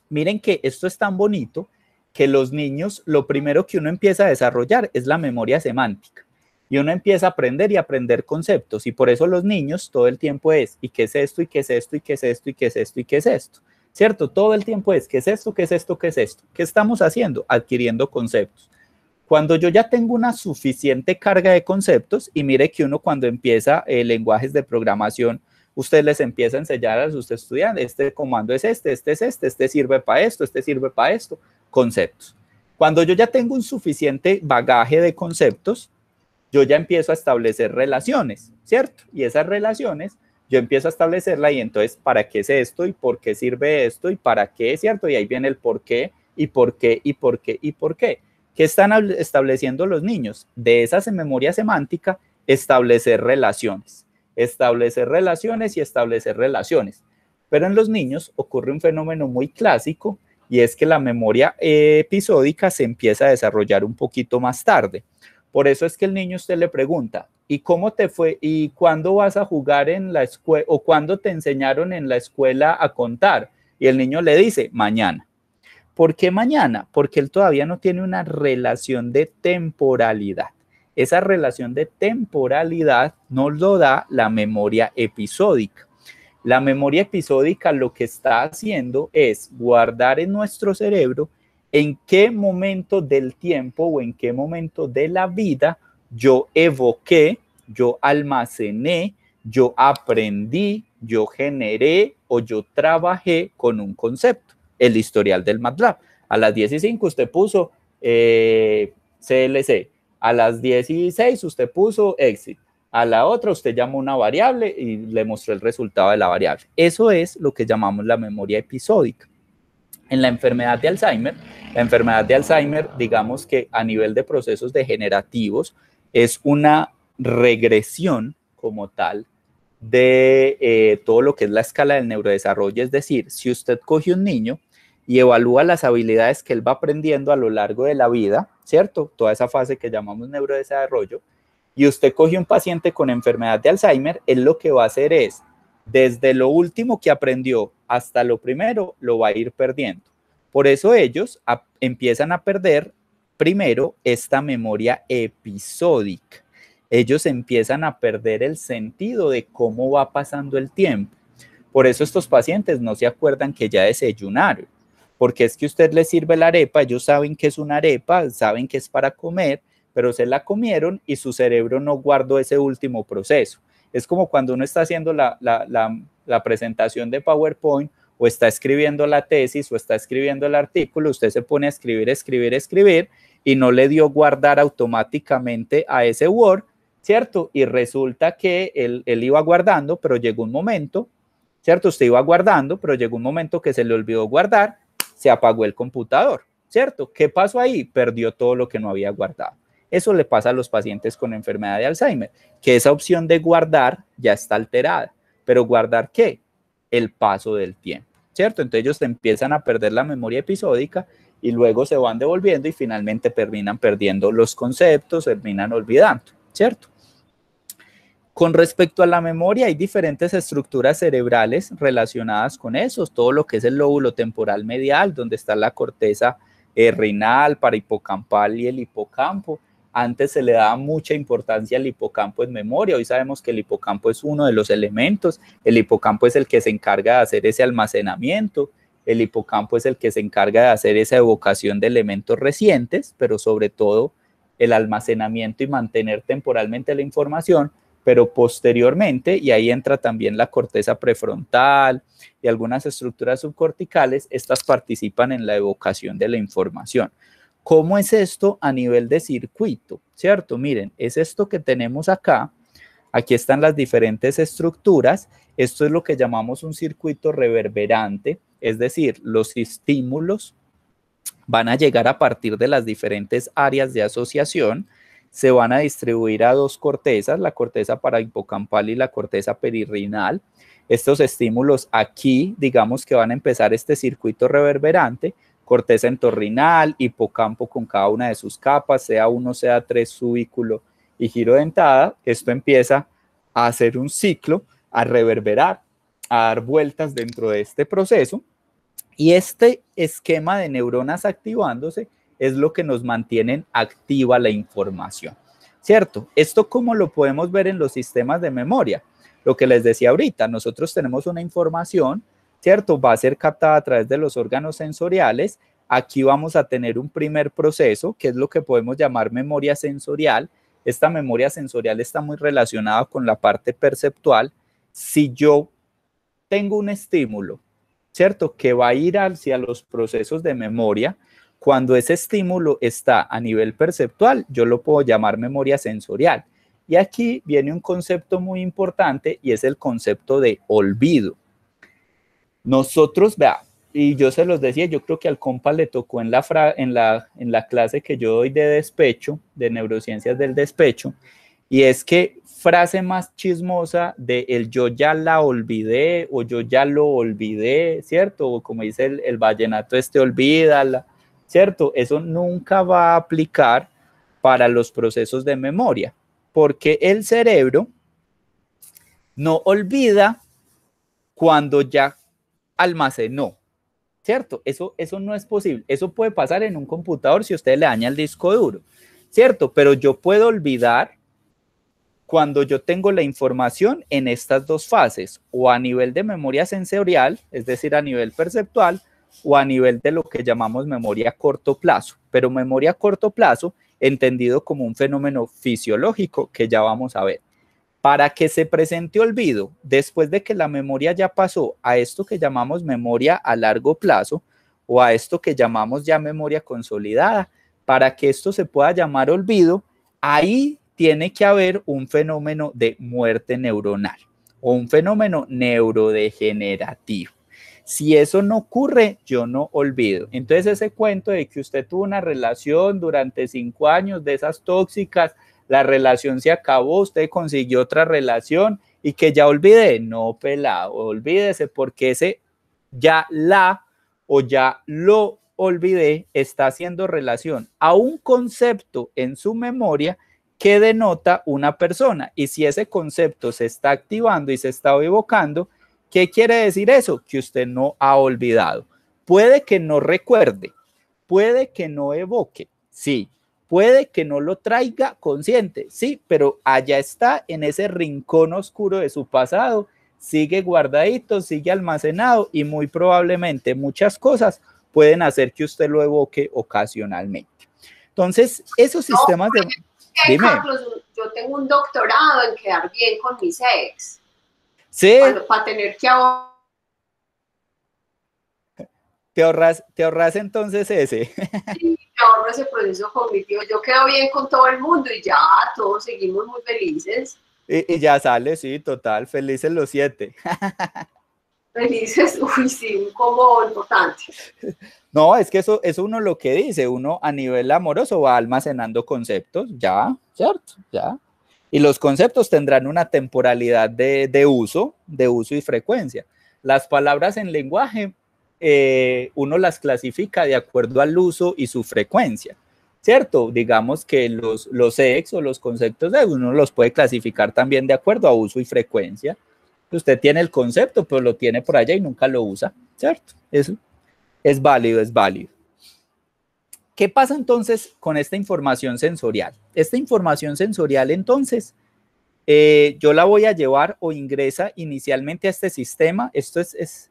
Miren que esto es tan bonito que los niños, lo primero que uno empieza a desarrollar es la memoria semántica. Y uno empieza a aprender y a aprender conceptos. Y por eso los niños todo el tiempo es, ¿y qué es esto? ¿Y qué es esto? ¿Y qué es esto? ¿Y qué es esto? ¿Y qué es esto? ¿Cierto? Todo el tiempo es, ¿qué es esto? ¿Qué es esto? ¿Qué es esto? ¿Qué estamos haciendo? Adquiriendo conceptos. Cuando yo ya tengo una suficiente carga de conceptos, y mire que uno cuando empieza lenguajes de programación, usted les empieza a enseñar a sus estudiantes, este comando es este sirve para esto, este sirve para esto, conceptos. Cuando yo ya tengo un suficiente bagaje de conceptos, yo ya empiezo a establecer relaciones, ¿cierto? Y esas relaciones yo empiezo a establecerla y entonces, ¿para qué es esto? ¿Y por qué sirve esto? ¿Y para qué? ¿Cierto? Y ahí viene el por qué, y por qué, y por qué, y por qué. ¿Qué están estableciendo los niños? De esa memoria semántica, establecer relaciones y establecer relaciones. Pero en los niños ocurre un fenómeno muy clásico y es que la memoria episódica se empieza a desarrollar un poquito más tarde. Por eso es que el niño usted le pregunta, ¿y cómo te fue? ¿Y cuándo vas a jugar en la escuela? ¿O cuándo te enseñaron en la escuela a contar? Y el niño le dice, mañana. ¿Por qué mañana? Porque él todavía no tiene una relación de temporalidad. Esa relación de temporalidad nos lo da la memoria episódica. La memoria episódica lo que está haciendo es guardar en nuestro cerebro en qué momento del tiempo o en qué momento de la vida yo evoqué, yo almacené, yo aprendí, yo generé o yo trabajé con un concepto. El historial del MATLAB. A las 10:05 usted puso CLC. A las 10:06 usted puso exit. A la otra usted llamó una variable y le mostró el resultado de la variable. Eso es lo que llamamos la memoria episódica. En la enfermedad de Alzheimer, digamos que a nivel de procesos degenerativos, es una regresión como tal de todo lo que es la escala del neurodesarrollo. Es decir, si usted coge un niño y evalúa las habilidades que él va aprendiendo a lo largo de la vida, ¿cierto? Toda esa fase que llamamos neurodesarrollo, y usted coge un paciente con enfermedad de Alzheimer, él lo que va a hacer es, desde lo último que aprendió hasta lo primero, lo va a ir perdiendo. Por eso ellos empiezan a perder primero esta memoria episódica. Ellos empiezan a perder el sentido de cómo va pasando el tiempo. Por eso estos pacientes no se acuerdan que ya desayunaron, porque es que usted les sirve la arepa, ellos saben que es una arepa, saben que es para comer, pero se la comieron y su cerebro no guardó ese último proceso. Es como cuando uno está haciendo la presentación de PowerPoint o está escribiendo la tesis o está escribiendo el artículo, usted se pone a escribir y no le dio guardar automáticamente a ese Word, ¿cierto? Y resulta que él iba guardando, pero llegó un momento, ¿cierto? Usted iba guardando, pero llegó un momento que se le olvidó guardar, se apagó el computador, ¿cierto? ¿Qué pasó ahí? Perdió todo lo que no había guardado. Eso le pasa a los pacientes con enfermedad de Alzheimer, que esa opción de guardar ya está alterada. ¿Pero guardar qué? El paso del tiempo, ¿cierto? Entonces ellos empiezan a perder la memoria episódica y luego se van devolviendo y finalmente terminan perdiendo los conceptos, terminan olvidando, ¿cierto? Con respecto a la memoria, hay diferentes estructuras cerebrales relacionadas con eso, todo lo que es el lóbulo temporal medial, donde está la corteza renal, parahipocampal y el hipocampo. Antes se le daba mucha importancia al hipocampo en memoria, hoy sabemos que el hipocampo es uno de los elementos, el hipocampo es el que se encarga de hacer ese almacenamiento, el hipocampo es el que se encarga de hacer esa evocación de elementos recientes, pero sobre todo el almacenamiento y mantener temporalmente la información, pero posteriormente, y ahí entra también la corteza prefrontal y algunas estructuras subcorticales, estas participan en la evocación de la información. ¿Cómo es esto a nivel de circuito? ¿Cierto? Miren, es esto que tenemos acá. Aquí están las diferentes estructuras. Esto es lo que llamamos un circuito reverberante, es decir, los estímulos van a llegar a partir de las diferentes áreas de asociación, se van a distribuir a dos cortezas, la corteza parahipocampal y la corteza perirrinal. Estos estímulos aquí, digamos que van a empezar este circuito reverberante, corteza entorrinal, hipocampo con cada una de sus capas, sea 1, sea 3, subículo y girodentada. Esto empieza a hacer un ciclo, a reverberar, a dar vueltas dentro de este proceso. Y este esquema de neuronas activándose es lo que nos mantiene activa la información, ¿cierto? Esto cómo lo podemos ver en los sistemas de memoria. Lo que les decía ahorita, nosotros tenemos una información, ¿cierto? Va a ser captada a través de los órganos sensoriales. Aquí vamos a tener un primer proceso, que es lo que podemos llamar memoria sensorial. Esta memoria sensorial está muy relacionada con la parte perceptual. Si yo tengo un estímulo, ¿cierto? Que va a ir hacia los procesos de memoria. Cuando ese estímulo está a nivel perceptual, yo lo puedo llamar memoria sensorial. Y aquí viene un concepto muy importante y es el concepto de olvido. Nosotros, vea, y yo se los decía, yo creo que al compa le tocó en la clase que yo doy de despecho, de neurociencias del despecho, y es que frase más chismosa de el yo ya la olvidé o yo ya lo olvidé, ¿cierto? O como dice el vallenato olvídala, ¿cierto? Eso nunca va a aplicar para los procesos de memoria, porque el cerebro no olvida cuando ya almacenó, ¿cierto? Eso no es posible. Eso puede pasar en un computador si usted le daña el disco duro, ¿cierto? Pero yo puedo olvidar cuando yo tengo la información en estas dos fases, o a nivel de memoria sensorial, es decir, a nivel perceptual, o a nivel de lo que llamamos memoria a corto plazo. Pero memoria a corto plazo, entendido como un fenómeno fisiológico que ya vamos a ver. Para que se presente olvido, después de que la memoria ya pasó a esto que llamamos memoria a largo plazo o a esto que llamamos ya memoria consolidada, para que esto se pueda llamar olvido, ahí tiene que haber un fenómeno de muerte neuronal o un fenómeno neurodegenerativo. Si eso no ocurre, yo no olvido. Entonces ese cuento de que usted tuvo una relación durante 5 años de esas tóxicas, la relación se acabó, usted consiguió otra relación y que ya olvidé, no, pelado, olvídese, porque ese ya la o ya lo olvidé está haciendo relación a un concepto en su memoria que denota una persona. Y si ese concepto se está activando y se está evocando, ¿qué quiere decir eso? Que usted no ha olvidado. Puede que no recuerde, puede que no evoque, sí. Puede que no lo traiga consciente, sí, pero allá está en ese rincón oscuro de su pasado, sigue guardadito, sigue almacenado y muy probablemente muchas cosas pueden hacer que usted lo evoque ocasionalmente. Entonces, esos sistemas de... Dime. Carlos, yo tengo un doctorado en quedar bien con mis ex. Sí. Para tener que ahorrar. Te ahorras entonces ese. Sí, me ahorro ese proceso cognitivo. Yo quedo bien con todo el mundo y ya todos seguimos muy felices. Y ya sale, sí, total, felices los 7. Felices, uy, sí, un combo importante. No, es que eso uno lo que dice, uno a nivel amoroso va almacenando conceptos, ya, ¿cierto? Ya. Y los conceptos tendrán una temporalidad de uso y frecuencia. Las palabras en lenguaje, uno las clasifica de acuerdo al uso y su frecuencia, ¿cierto? Digamos que los ex o los conceptos de uno los puede clasificar también de acuerdo a uso y frecuencia. Usted tiene el concepto, pero lo tiene por allá y nunca lo usa, ¿cierto? Eso es válido, es válido. ¿Qué pasa entonces con esta información sensorial? Esta información sensorial entonces, yo la voy a llevar o ingresa inicialmente a este sistema. Esto es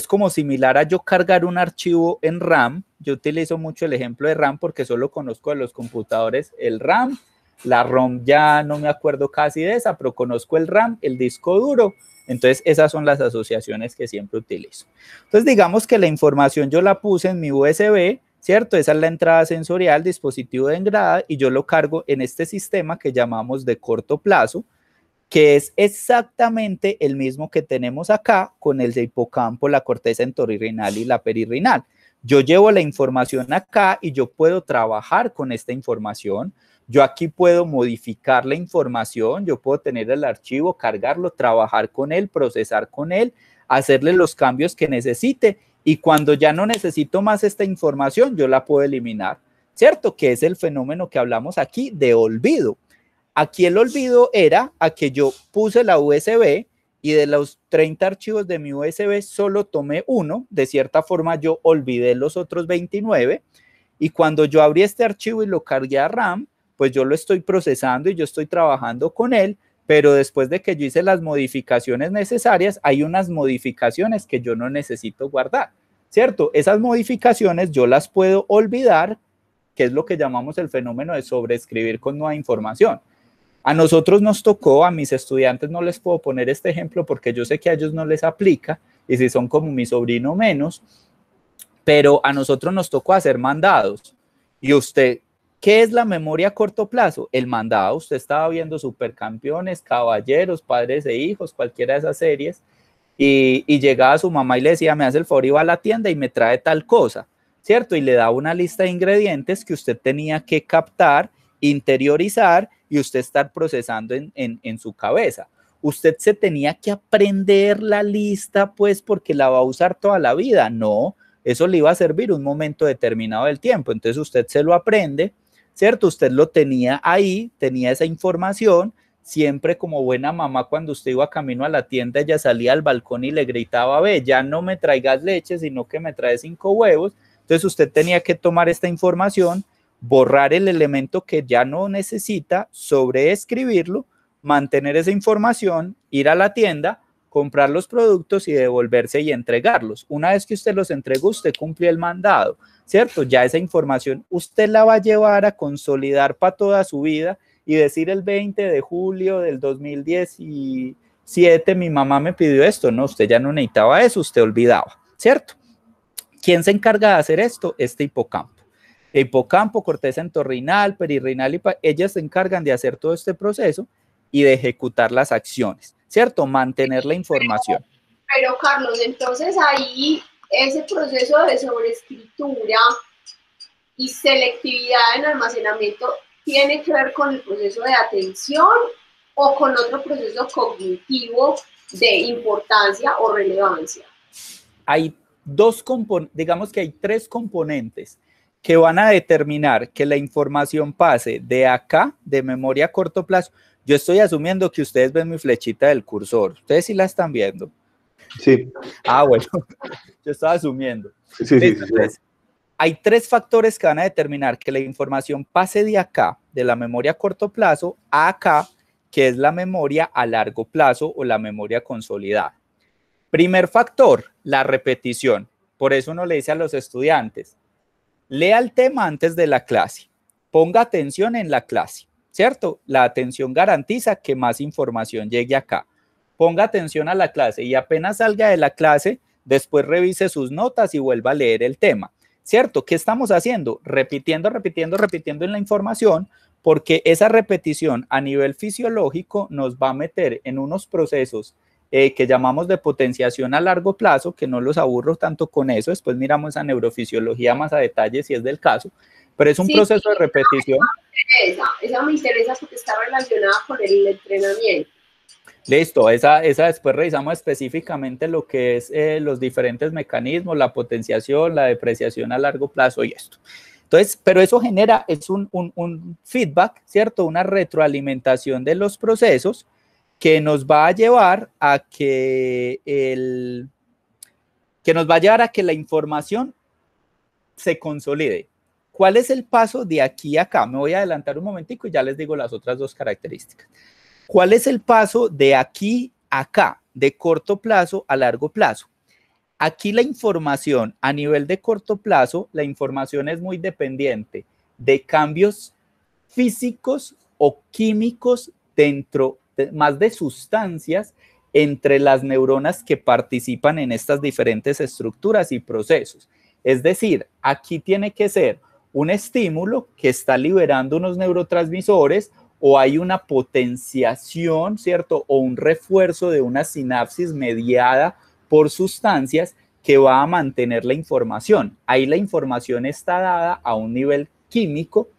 como similar a yo cargar un archivo en RAM. Yo utilizo mucho el ejemplo de RAM porque solo conozco de los computadores el RAM. La ROM ya no me acuerdo casi de esa, pero conozco el RAM, el disco duro. Entonces, esas son las asociaciones que siempre utilizo. Entonces, digamos que la información yo la puse en mi USB, ¿cierto? Esa es la entrada sensorial, dispositivo de entrada, y yo lo cargo en este sistema que llamamos de corto plazo, que es exactamente el mismo que tenemos acá con el hipocampo, la corteza entorrinal y la perirrinal. Yo llevo la información acá y yo puedo trabajar con esta información. Yo aquí puedo modificar la información, yo puedo tener el archivo, cargarlo, trabajar con él, procesar con él, hacerle los cambios que necesite y cuando ya no necesito más esta información, yo la puedo eliminar, ¿cierto? Que es el fenómeno que hablamos aquí de olvido. Aquí el olvido era a que yo puse la USB y de los 30 archivos de mi USB solo tomé uno, de cierta forma yo olvidé los otros 29 y cuando yo abrí este archivo y lo cargué a RAM, pues yo lo estoy procesando y yo estoy trabajando con él, pero después de que yo hice las modificaciones necesarias, hay unas modificaciones que yo no necesito guardar, ¿cierto? Esas modificaciones yo las puedo olvidar, que es lo que llamamos el fenómeno de sobreescribir con nueva información. A nosotros nos tocó, a mis estudiantes no les puedo poner este ejemplo porque yo sé que a ellos no les aplica, y si son como mi sobrino menos, pero a nosotros nos tocó hacer mandados. Y usted, ¿qué es la memoria a corto plazo? El mandado. Usted estaba viendo Supercampeones, Caballeros, Padres e Hijos, cualquiera de esas series, y llegaba su mamá y le decía, me hace el favor y va a la tienda y me trae tal cosa, ¿cierto? Y le daba una lista de ingredientes que usted tenía que captar, interiorizar y usted estar procesando en su cabeza. Usted se tenía que aprender la lista, pues, porque la va a usar toda la vida. No, eso le iba a servir un momento determinado del tiempo. Entonces usted se lo aprende, ¿cierto? Usted lo tenía ahí, tenía esa información. Siempre como buena mamá, cuando usted iba camino a la tienda, ella salía al balcón y le gritaba, ve, ya no me traigas leche, sino que me traes 5 huevos. Entonces usted tenía que tomar esta información, borrar el elemento que ya no necesita, sobreescribirlo, mantener esa información, ir a la tienda, comprar los productos y devolverse y entregarlos. Una vez que usted los entregó, usted cumplió el mandado, ¿cierto? Ya esa información usted la va a llevar a consolidar para toda su vida y decir el 20 de julio del 2017 mi mamá me pidió esto. No, usted ya no necesitaba eso, usted olvidaba, ¿cierto? ¿Quién se encarga de hacer esto? Este hipocampo. Hipocampo, corteza entorrinal, perirrinal, ellas se encargan de hacer todo este proceso y de ejecutar las acciones, ¿cierto? Mantener la información. Pero Carlos, entonces ahí ese proceso de sobreescritura y selectividad en almacenamiento tiene que ver con el proceso de atención o con otro proceso cognitivo de importancia o relevancia. Hay digamos que hay tres componentes que van a determinar que la información pase de acá, de memoria a corto plazo. Yo estoy asumiendo que ustedes ven mi flechita del cursor. ¿Ustedes sí la están viendo? Sí. Ah, bueno, yo estaba asumiendo. Sí. Entonces, hay tres factores que van a determinar que la información pase de acá, de la memoria a corto plazo, a acá, que es la memoria a largo plazo o la memoria consolidada. Primer factor, la repetición. Por eso uno le dice a los estudiantes, lea el tema antes de la clase, ponga atención en la clase, ¿cierto? La atención garantiza que más información llegue acá. Ponga atención a la clase y apenas salga de la clase, después revise sus notas y vuelva a leer el tema, ¿cierto? ¿Qué estamos haciendo? Repitiendo en la información, porque esa repetición a nivel fisiológico nos va a meter en unos procesos que llamamos de potenciación a largo plazo, que no los aburro tanto con eso, después miramos a neurofisiología más a detalle si es del caso, pero es un proceso de repetición. Esa me interesa porque está relacionada con el entrenamiento. Listo, esa después revisamos específicamente lo que es los diferentes mecanismos, la potenciación, la depreciación a largo plazo y esto. Entonces, pero eso genera, es un feedback, ¿cierto? Una retroalimentación de los procesos que nos va a llevar a que la información se consolide. ¿Cuál es el paso de aquí a acá? Me voy a adelantar un momentico y ya les digo las otras dos características. ¿Cuál es el paso de aquí a acá, de corto plazo a largo plazo? Aquí la información a nivel de corto plazo, la información es muy dependiente de cambios físicos o químicos dentro más de sustancias entre las neuronas que participan en estas diferentes estructuras y procesos. Es decir, aquí tiene que ser un estímulo que está liberando unos neurotransmisores o hay una potenciación, ¿cierto? O un refuerzo de una sinapsis mediada por sustancias que va a mantener la información. Ahí la información está dada a un nivel químico,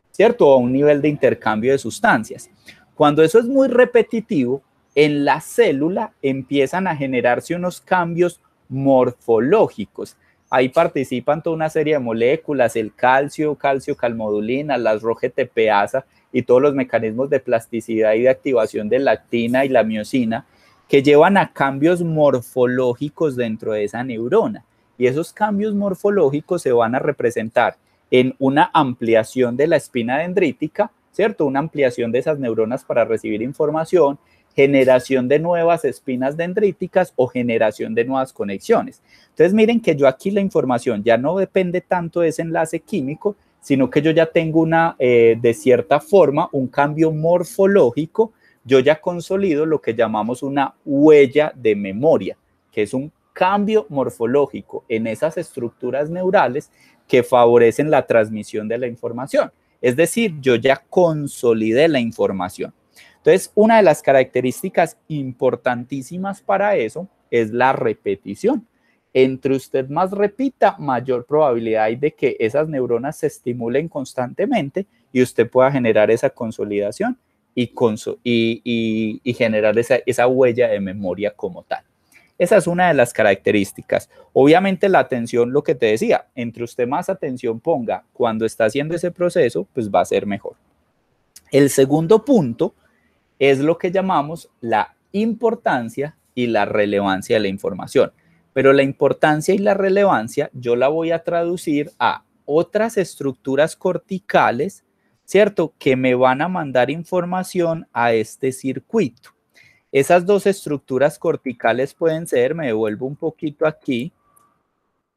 ¿cierto? O a un nivel de intercambio de sustancias. Cuando eso es muy repetitivo, en la célula empiezan a generarse unos cambios morfológicos. Ahí participan toda una serie de moléculas, el calcio, calmodulina, las ROGTPasa y todos los mecanismos de plasticidad y de activación de la actina y la miosina que llevan a cambios morfológicos dentro de esa neurona. Y esos cambios morfológicos se van a representar en una ampliación de la espina dendrítica, ¿cierto? Una ampliación de esas neuronas para recibir información, generación de nuevas espinas dendríticas o generación de nuevas conexiones. Entonces miren que yo aquí la información ya no depende tanto de ese enlace químico, sino que yo ya tengo de cierta forma, un cambio morfológico. Yo ya consolido lo que llamamos una huella de memoria, que es un cambio morfológico en esas estructuras neurales que favorecen la transmisión de la información. Es decir, yo ya consolidé la información. Entonces, una de las características importantísimas para eso es la repetición. Entre usted más repita, mayor probabilidad hay de que esas neuronas se estimulen constantemente y usted pueda generar esa consolidación y generar esa huella de memoria como tal. Esa es una de las características. Obviamente la atención, lo que te decía, entre usted más atención ponga cuando está haciendo ese proceso, pues va a ser mejor. El segundo punto es lo que llamamos la importancia y la relevancia de la información. Pero la importancia y la relevancia yo la voy a traducir a otras estructuras corticales, ¿cierto? Que me van a mandar información a este circuito. Esas dos estructuras corticales pueden ser, me devuelvo un poquito aquí,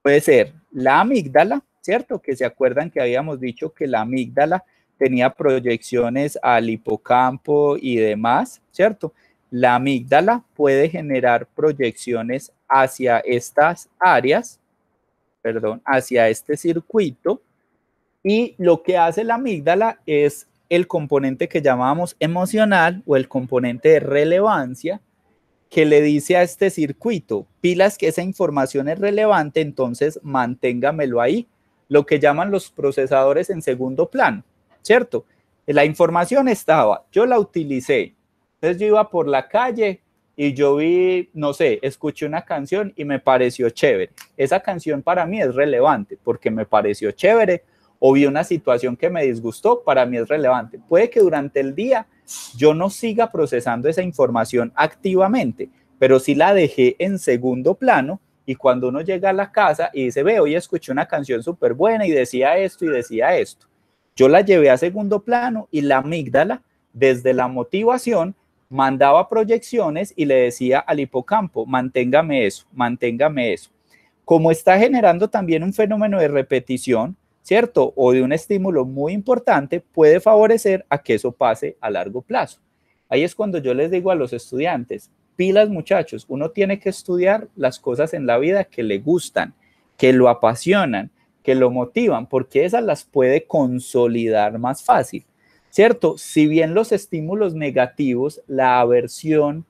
puede ser la amígdala, ¿cierto? Que se acuerdan que habíamos dicho que la amígdala tenía proyecciones al hipocampo y demás, ¿cierto? La amígdala puede generar proyecciones hacia estas áreas, perdón, hacia este circuito, y lo que hace la amígdala es el componente que llamamos emocional o el componente de relevancia, que le dice a este circuito, pilas que esa información es relevante, entonces manténgamelo ahí, lo que llaman los procesadores en segundo plano, ¿cierto? La información estaba, yo la utilicé, entonces yo iba por la calle y yo vi, no sé, escuché una canción y me pareció chévere. Esa canción para mí es relevante porque me pareció chévere, o vi una situación que me disgustó, para mí es relevante. Puede que durante el día yo no siga procesando esa información activamente, pero sí la dejé en segundo plano, y cuando uno llega a la casa y dice, ve, hoy escuché una canción súper buena y decía esto y decía esto, yo la llevé a segundo plano y la amígdala, desde la motivación, mandaba proyecciones y le decía al hipocampo, manténgame eso, manténgame eso. Como está generando también un fenómeno de repetición, ¿cierto? O de un estímulo muy importante, puede favorecer a que eso pase a largo plazo. Ahí es cuando yo les digo a los estudiantes, pilas muchachos, uno tiene que estudiar las cosas en la vida que le gustan, que lo apasionan, que lo motivan, porque esas las puede consolidar más fácil, ¿cierto? Si bien los estímulos negativos, la aversión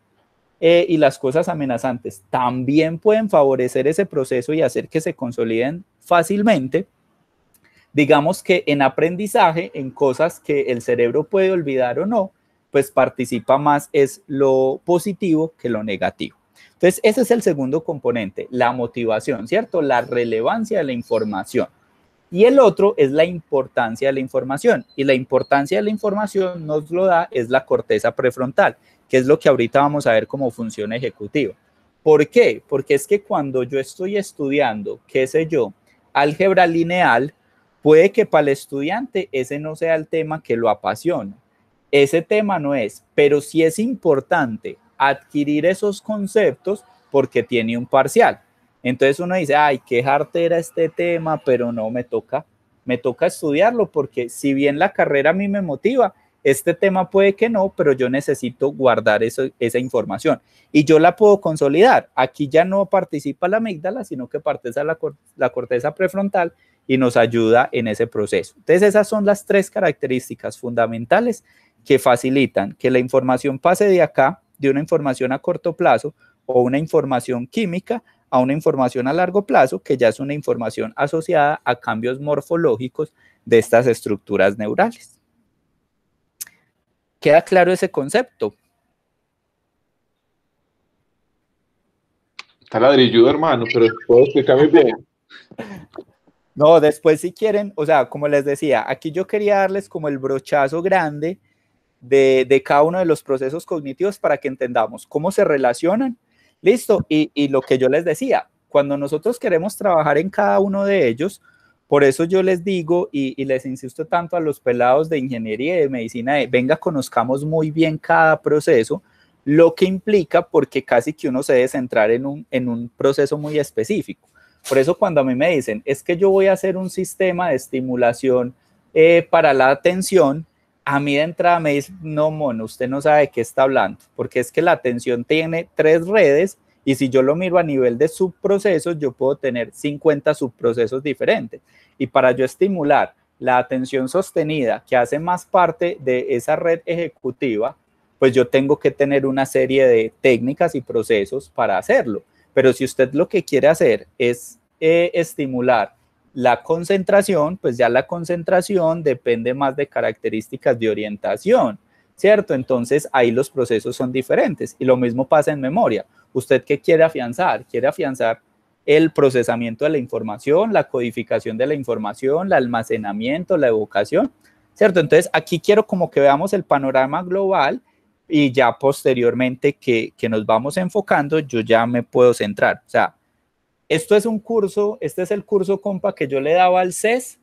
y las cosas amenazantes también pueden favorecer ese proceso y hacer que se consoliden fácilmente, digamos que en aprendizaje, en cosas que el cerebro puede olvidar o no, pues participa más es lo positivo que lo negativo. Entonces, ese es el segundo componente, la motivación, ¿cierto? La relevancia de la información. Y el otro es la importancia de la información. Y la importancia de la información nos lo da es la corteza prefrontal, que es lo que ahorita vamos a ver como función ejecutiva. ¿Por qué? Porque es que cuando yo estoy estudiando, qué sé yo, álgebra lineal, puede que para el estudiante ese no sea el tema que lo apasiona. Ese tema no es, pero sí es importante adquirir esos conceptos porque tiene un parcial. Entonces uno dice, ay, qué jartera este tema, pero no me toca estudiarlo porque si bien la carrera a mí me motiva, este tema puede que no, pero yo necesito guardar esa información y yo la puedo consolidar. Aquí ya no participa la amígdala, sino que participa la corteza prefrontal y nos ayuda en ese proceso. Entonces esas son las tres características fundamentales que facilitan que la información pase de acá, de una información a corto plazo o una información química, a una información a largo plazo, que ya es una información asociada a cambios morfológicos de estas estructuras neurales. ¿Queda claro ese concepto? Está ladrilludo, hermano, pero puedo explicarme bien. No, después si quieren, o sea, como les decía, aquí yo quería darles como el brochazo grande de cada uno de los procesos cognitivos para que entendamos cómo se relacionan. Listo, y lo que yo les decía, cuando nosotros queremos trabajar en cada uno de ellos, por eso yo les digo y les insisto tanto a los pelados de ingeniería y de medicina, venga, conozcamos muy bien cada proceso, lo que implica porque casi que uno se debe centrar en un proceso muy específico. Por eso cuando a mí me dicen, es que yo voy a hacer un sistema de estimulación para la atención, a mí de entrada me dice, no, mono, usted no sabe de qué está hablando, porque es que la atención tiene 3 redes y si yo lo miro a nivel de subprocesos, yo puedo tener 50 subprocesos diferentes. Y para yo estimular la atención sostenida, que hace más parte de esa red ejecutiva, pues yo tengo que tener una serie de técnicas y procesos para hacerlo. Pero si usted lo que quiere hacer es estimular la concentración, pues ya la concentración depende más de características de orientación, ¿cierto? Entonces ahí los procesos son diferentes y lo mismo pasa en memoria. ¿Usted qué quiere afianzar? Quiere afianzar el procesamiento de la información, la codificación de la información, el almacenamiento, la evocación, ¿cierto? Entonces aquí quiero como que veamos el panorama global y ya posteriormente que nos vamos enfocando, yo ya me puedo centrar. O sea, esto es un curso, este es el curso, compa, que yo le daba al CES,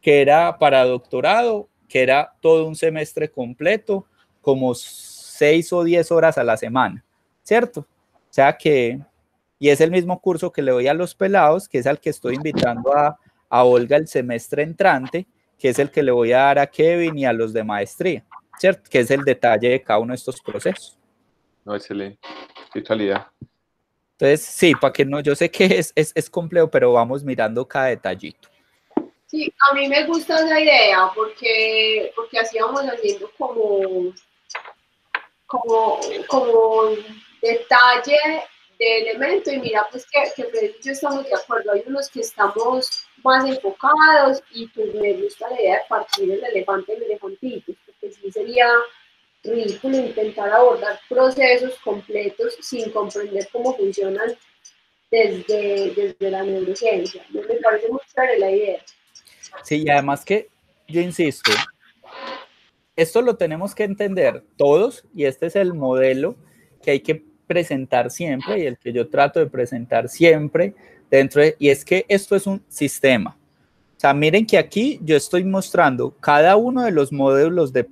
que era para doctorado, que era todo un semestre completo, como 6 o 10 horas a la semana, ¿cierto? O sea que, y es el mismo curso que le doy a los pelados, que es al que estoy invitando a Olga el semestre entrante, que es el que le voy a dar a Kevin y a los de maestría, ¿cierto? Que es el detalle de cada uno de estos procesos. No, excelente. Qué calidad. Entonces, sí, para que no, yo sé que es complejo, pero vamos mirando cada detallito. Sí, a mí me gusta esa idea porque así vamos haciendo como detalle de elemento y mira pues que Fred y yo estamos de acuerdo, hay unos que estamos más enfocados y pues me gusta la idea de partir el elefante en elefantitos, porque sí sería ridículo intentar abordar procesos completos sin comprender cómo funcionan desde la neurociencia. Me parece muy clara la idea. Sí, y además que, yo insisto, esto lo tenemos que entender todos y este es el modelo que hay que presentar siempre y el que yo trato de presentar siempre y es que esto es un sistema. O sea, miren que aquí yo estoy mostrando cada uno de los modelos de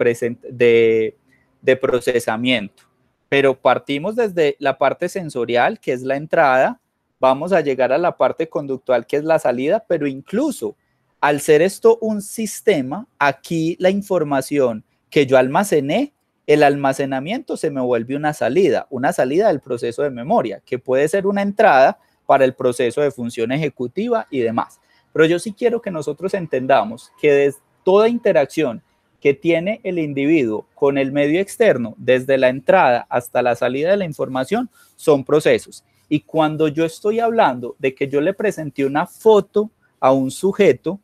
procesamiento, pero partimos desde la parte sensorial, que es la entrada, vamos a llegar a la parte conductual, que es la salida, pero incluso al ser esto un sistema, aquí la información que yo almacené, el almacenamiento se me vuelve una salida del proceso de memoria, que puede ser una entrada para el proceso de función ejecutiva y demás. Pero yo sí quiero que nosotros entendamos que desde toda interacción que tiene el individuo con el medio externo, desde la entrada hasta la salida de la información, son procesos. Y cuando yo estoy hablando de que yo le presenté una foto a un sujeto,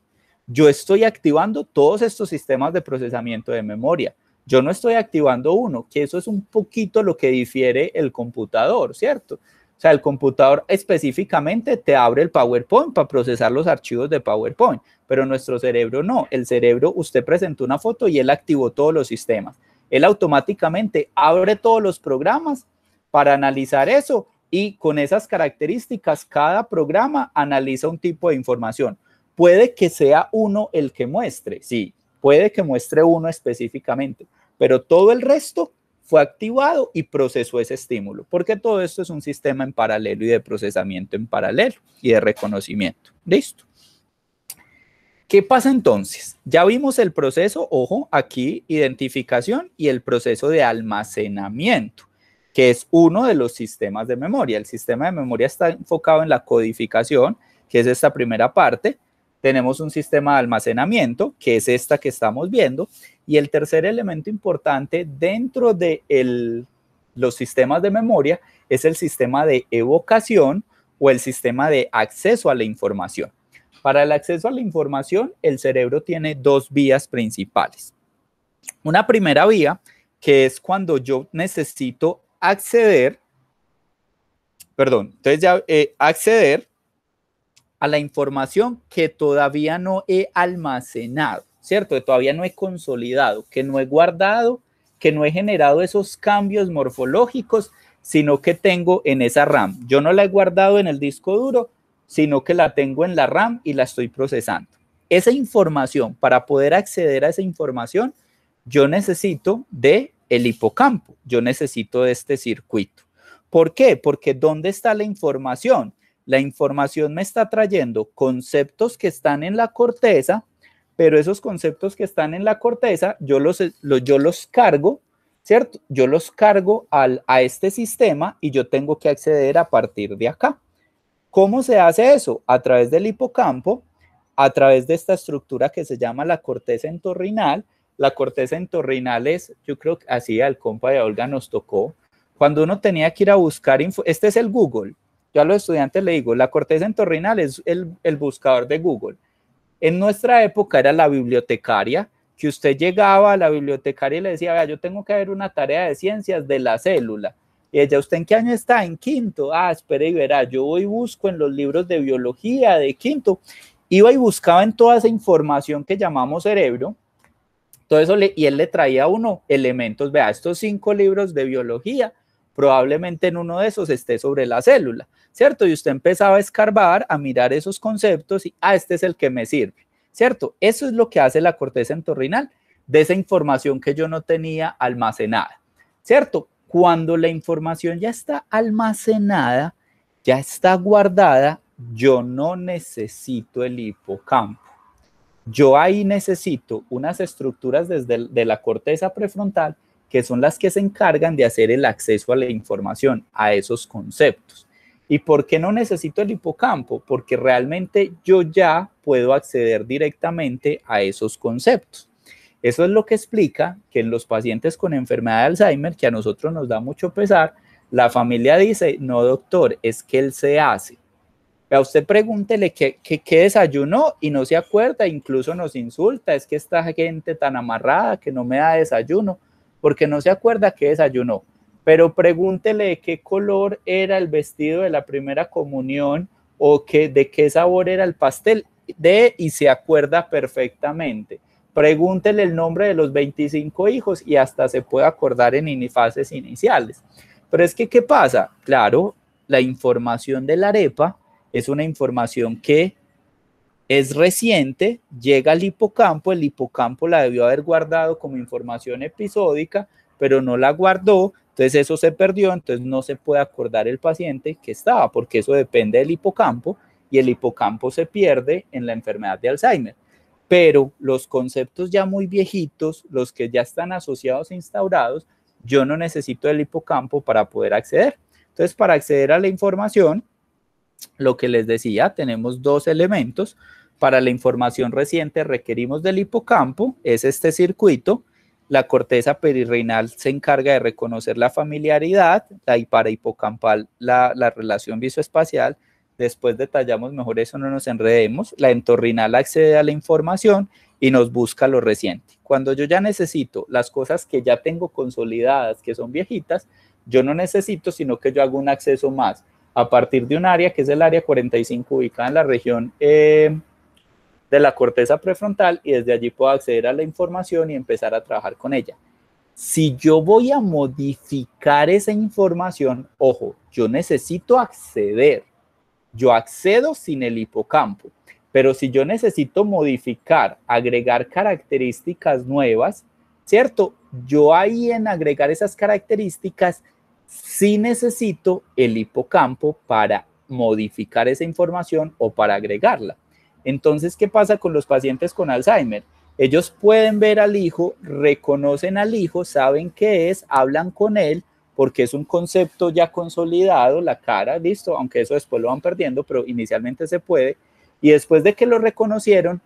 yo estoy activando todos estos sistemas de procesamiento de memoria. Yo no estoy activando uno, que eso es un poquito lo que difiere el computador, ¿cierto? O sea, el computador específicamente te abre el PowerPoint para procesar los archivos de PowerPoint, pero nuestro cerebro no. El cerebro, usted presentó una foto y él activó todos los sistemas. Él automáticamente abre todos los programas para analizar eso y con esas características, cada programa analiza un tipo de información. Puede que sea uno el que muestre, sí, puede que muestre uno específicamente, pero todo el resto fue activado y procesó ese estímulo, porque todo esto es un sistema en paralelo y de procesamiento en paralelo y de reconocimiento. ¿Listo? ¿Qué pasa entonces? Ya vimos el proceso, ojo, aquí, identificación y el proceso de almacenamiento, que es uno de los sistemas de memoria. El sistema de memoria está enfocado en la codificación, que es esta primera parte. Tenemos un sistema de almacenamiento, que es esta que estamos viendo, y el tercer elemento importante dentro de los sistemas de memoria es el sistema de evocación o el sistema de acceso a la información. Para el acceso a la información, el cerebro tiene dos vías principales. Una primera vía, que es cuando yo necesito acceder a la información que todavía no he almacenado, ¿cierto? Que todavía no he consolidado, que no he guardado, que no he generado esos cambios morfológicos, sino que tengo en esa RAM. Yo no la he guardado en el disco duro, sino que la tengo en la RAM y la estoy procesando. Esa información, para poder acceder a esa información, yo necesito del hipocampo, yo necesito de este circuito. ¿Por qué? Porque ¿dónde está la información? La información me está trayendo conceptos que están en la corteza, pero esos conceptos que están en la corteza, yo los cargo, ¿cierto? Yo los cargo a este sistema y yo tengo que acceder a partir de acá. ¿Cómo se hace eso? A través del hipocampo, a través de esta estructura que se llama la corteza entorrinal. La corteza entorrinal es, yo creo que así al compa de Olga nos tocó, cuando uno tenía que ir a buscar info, este es el Google. Yo a los estudiantes le digo, la corteza entorrinal es el buscador de Google. En nuestra época era la bibliotecaria, que usted llegaba a la bibliotecaria y le decía, vea, yo tengo que ver una tarea de ciencias de la célula. Y ella, ¿usted en qué año está? En quinto. Ah, espere y verá, yo voy y busco en los libros de biología de quinto. Iba y buscaba en toda esa información que llamamos cerebro, todo eso y él le traía a uno elementos, vea, estos 5 libros de biología, probablemente en uno de esos esté sobre la célula, ¿cierto? Y usted empezaba a escarbar, a mirar esos conceptos y, este es el que me sirve, ¿cierto? Eso es lo que hace la corteza entorrinal, de esa información que yo no tenía almacenada, ¿cierto? Cuando la información ya está almacenada, ya está guardada, yo no necesito el hipocampo. Yo ahí necesito unas estructuras de la corteza prefrontal que son las que se encargan de hacer el acceso a la información, a esos conceptos. ¿Y por qué no necesito el hipocampo? Porque realmente yo ya puedo acceder directamente a esos conceptos. Eso es lo que explica que en los pacientes con enfermedad de Alzheimer, que a nosotros nos da mucho pesar, la familia dice, no doctor, es que él se hace. A usted pregúntele qué desayunó y no se acuerda, incluso nos insulta, es que esta gente tan amarrada que no me da desayuno, porque no se acuerda qué desayunó. Pero pregúntele qué color era el vestido de la primera comunión o de qué sabor era el pastel y se acuerda perfectamente. Pregúntele el nombre de los 25 hijos y hasta se puede acordar en fases iniciales. Pero es que, ¿qué pasa? Claro, la información de la arepa es una información que es reciente, llega al hipocampo, el hipocampo la debió haber guardado como información episódica, pero no la guardó, entonces eso se perdió, entonces no se puede acordar el paciente que estaba, porque eso depende del hipocampo y el hipocampo se pierde en la enfermedad de Alzheimer. Pero los conceptos ya muy viejitos, los que ya están asociados e instaurados, yo no necesito el hipocampo para poder acceder. Entonces, para acceder a la información, lo que les decía, tenemos dos elementos. Para la información reciente requerimos del hipocampo, es este circuito. La corteza perirrenal se encarga de reconocer la familiaridad, la parahipocampal, la relación visoespacial. Después detallamos mejor eso, no nos enredemos. La entorrinal accede a la información y nos busca lo reciente. Cuando yo ya necesito las cosas que ya tengo consolidadas, que son viejitas, yo no necesito, sino que yo hago un acceso más a partir de un área que es el área 45 ubicada en la región de la corteza prefrontal y desde allí puedo acceder a la información y empezar a trabajar con ella. Si yo voy a modificar esa información, ojo, yo necesito acceder. Yo accedo sin el hipocampo, pero si yo necesito modificar, agregar características nuevas, ¿cierto? Yo ahí en agregar esas características sí necesito el hipocampo para modificar esa información o para agregarla. Entonces, ¿qué pasa con los pacientes con Alzheimer? Ellos pueden ver al hijo, reconocen al hijo, saben qué es, hablan con él, porque es un concepto ya consolidado, la cara, listo, aunque eso después lo van perdiendo, pero inicialmente se puede. Y después de que lo reconocieron,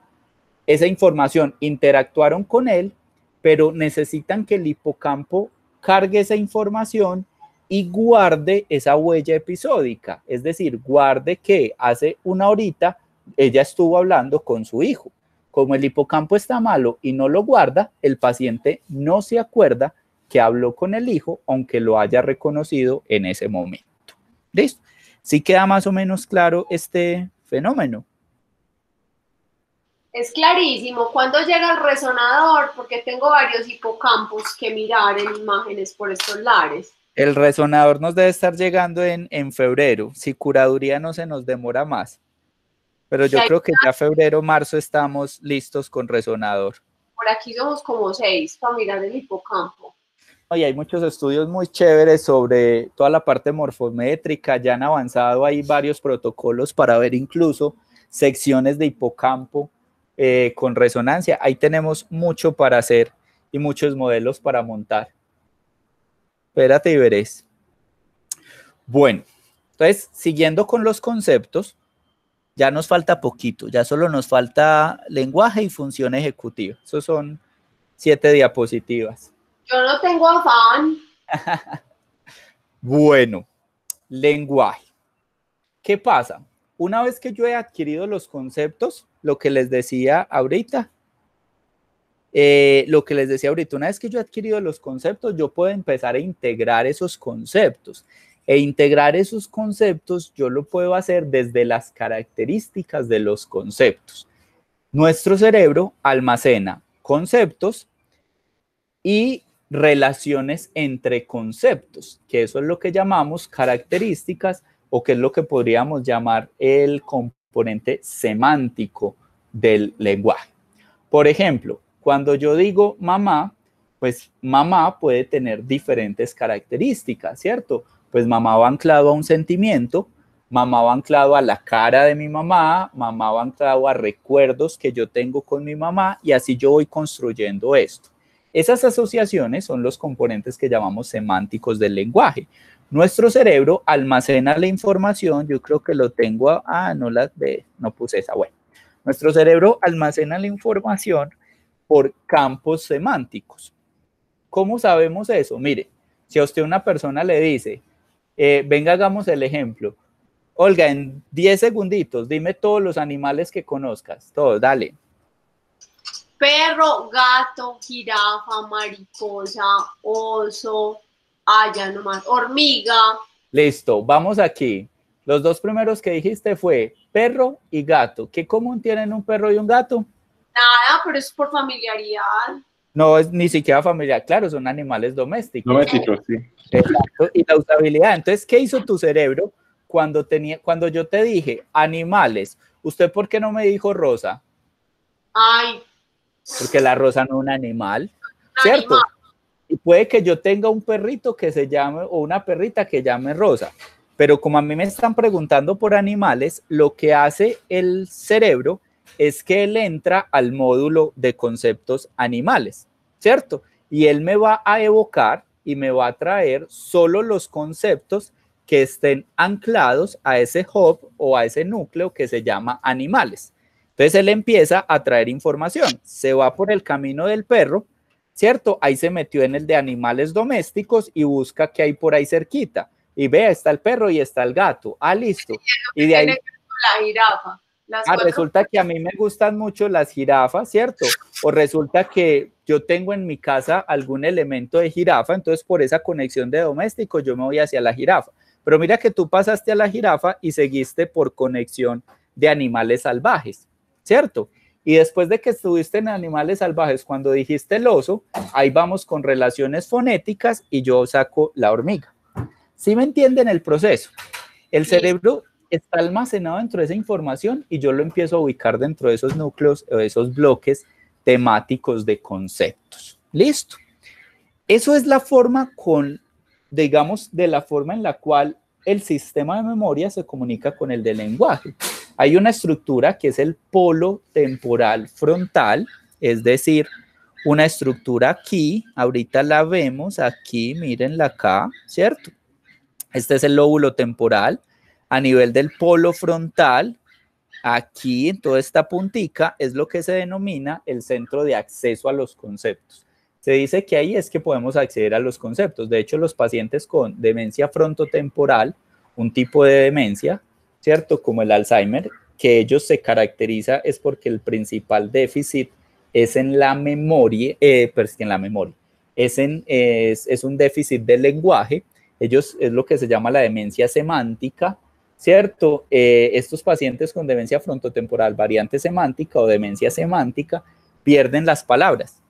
esa información interactuaron con él, pero necesitan que el hipocampo cargue esa información y guarde esa huella episódica, es decir, guarde que hace una horita ella estuvo hablando con su hijo. Como el hipocampo está malo y no lo guarda, el paciente no se acuerda que habló con el hijo, aunque lo haya reconocido en ese momento. ¿Listo? ¿Sí queda más o menos claro este fenómeno? Es clarísimo. ¿Cuándo llega el resonador? Porque tengo varios hipocampos que mirar en imágenes por estos lares. El resonador nos debe estar llegando en febrero, si curaduría no se nos demora más. Pero yo creo que ya febrero, marzo estamos listos con resonador. Por aquí somos como 6 para mirar el hipocampo. Y hay muchos estudios muy chéveres sobre toda la parte morfométrica, ya han avanzado, hay varios protocolos para ver incluso secciones de hipocampo con resonancia. Ahí tenemos mucho para hacer y muchos modelos para montar. Espérate y veréis. Bueno, entonces, siguiendo con los conceptos, ya nos falta poquito, ya solo nos falta lenguaje y función ejecutiva. Esos son 7 diapositivas. Yo no tengo afán. Bueno, lenguaje. ¿Qué pasa? Una vez que yo he adquirido los conceptos, lo que les decía ahorita, una vez que yo he adquirido los conceptos, yo puedo empezar a integrar esos conceptos. E integrar esos conceptos yo lo puedo hacer desde las características de los conceptos. Nuestro cerebro almacena conceptos y relaciones entre conceptos, que eso es lo que llamamos características o que es lo que podríamos llamar el componente semántico del lenguaje. Por ejemplo, cuando yo digo mamá, pues mamá puede tener diferentes características, ¿cierto? Pues mamá va anclado a un sentimiento, mamá va anclado a la cara de mi mamá, mamá va anclado a recuerdos que yo tengo con mi mamá y así yo voy construyendo esto. Esas asociaciones son los componentes que llamamos semánticos del lenguaje. Nuestro cerebro almacena la información, yo creo que lo tengo, no puse esa, bueno. Nuestro cerebro almacena la información por campos semánticos. ¿Cómo sabemos eso? Mire, si a usted una persona le dice, venga, hagamos el ejemplo. Olga, en 10 segunditos, dime todos los animales que conozcas. Todos, dale. Perro, gato, jirafa, mariposa, oso, ya nomás, hormiga. Listo, vamos aquí. Los dos primeros que dijiste fue perro y gato. ¿Qué común tienen un perro y un gato? Nada, pero es por familiaridad. No es ni siquiera familiar, claro, son animales domésticos. Domésticos, sí. Exacto, y la usabilidad. Entonces, ¿qué hizo tu cerebro cuando yo te dije animales? ¿Usted por qué no me dijo rosa? Ay. Porque la rosa no es un animal, ¿cierto? Y puede que yo tenga un perrito que se llame, o una perrita que llame Rosa, pero como a mí me están preguntando por animales, lo que hace el cerebro es que él entra al módulo de conceptos animales, ¿cierto? Y él me va a evocar y me va a traer solo los conceptos que estén anclados a ese hub o a ese núcleo que se llama animales. Entonces él empieza a traer información, se va por el camino del perro, ¿cierto? Ahí se metió en el de animales domésticos y busca qué hay por ahí cerquita. Y vea, está el perro y está el gato. Listo. Y de ahí... La jirafa. Resulta que a mí me gustan mucho las jirafas, ¿cierto? O resulta que yo tengo en mi casa algún elemento de jirafa, entonces por esa conexión de doméstico yo me voy hacia la jirafa. Pero mira que tú pasaste a la jirafa y seguiste por conexión de animales salvajes, ¿cierto? Y después de que estuviste en animales salvajes, cuando dijiste el oso, ahí vamos con relaciones fonéticas y yo saco la hormiga. ¿Sí me entienden el proceso? El cerebro está almacenado dentro de esa información y yo lo empiezo a ubicar dentro de esos núcleos o esos bloques temáticos de conceptos. ¿Listo? Eso es la forma digamos, de la forma en la cual el sistema de memoria se comunica con el del lenguaje. Hay una estructura que es el polo temporal frontal, es decir, una estructura aquí, ahorita la vemos aquí, mírenla acá, ¿cierto? Este es el lóbulo temporal. A nivel del polo frontal, aquí en toda esta puntica, es lo que se denomina el centro de acceso a los conceptos. Se dice que ahí es que podemos acceder a los conceptos. De hecho, los pacientes con demencia frontotemporal, un tipo de demencia, ¿cierto? Como el Alzheimer, que ellos se caracteriza es porque el principal déficit es en la memoria, es un déficit del lenguaje. Ellos es lo que se llama la demencia semántica, ¿cierto? Estos pacientes con demencia frontotemporal, variante semántica o demencia semántica, pierden las palabras,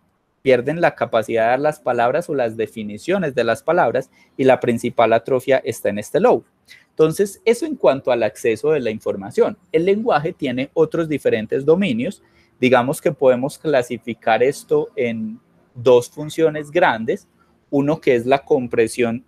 pierden la capacidad de dar las palabras o las definiciones de las palabras y la principal atrofia está en este lobo. Entonces, eso en cuanto al acceso de la información. El lenguaje tiene otros diferentes dominios. Digamos que podemos clasificar esto en dos funciones grandes, uno que es la comprensión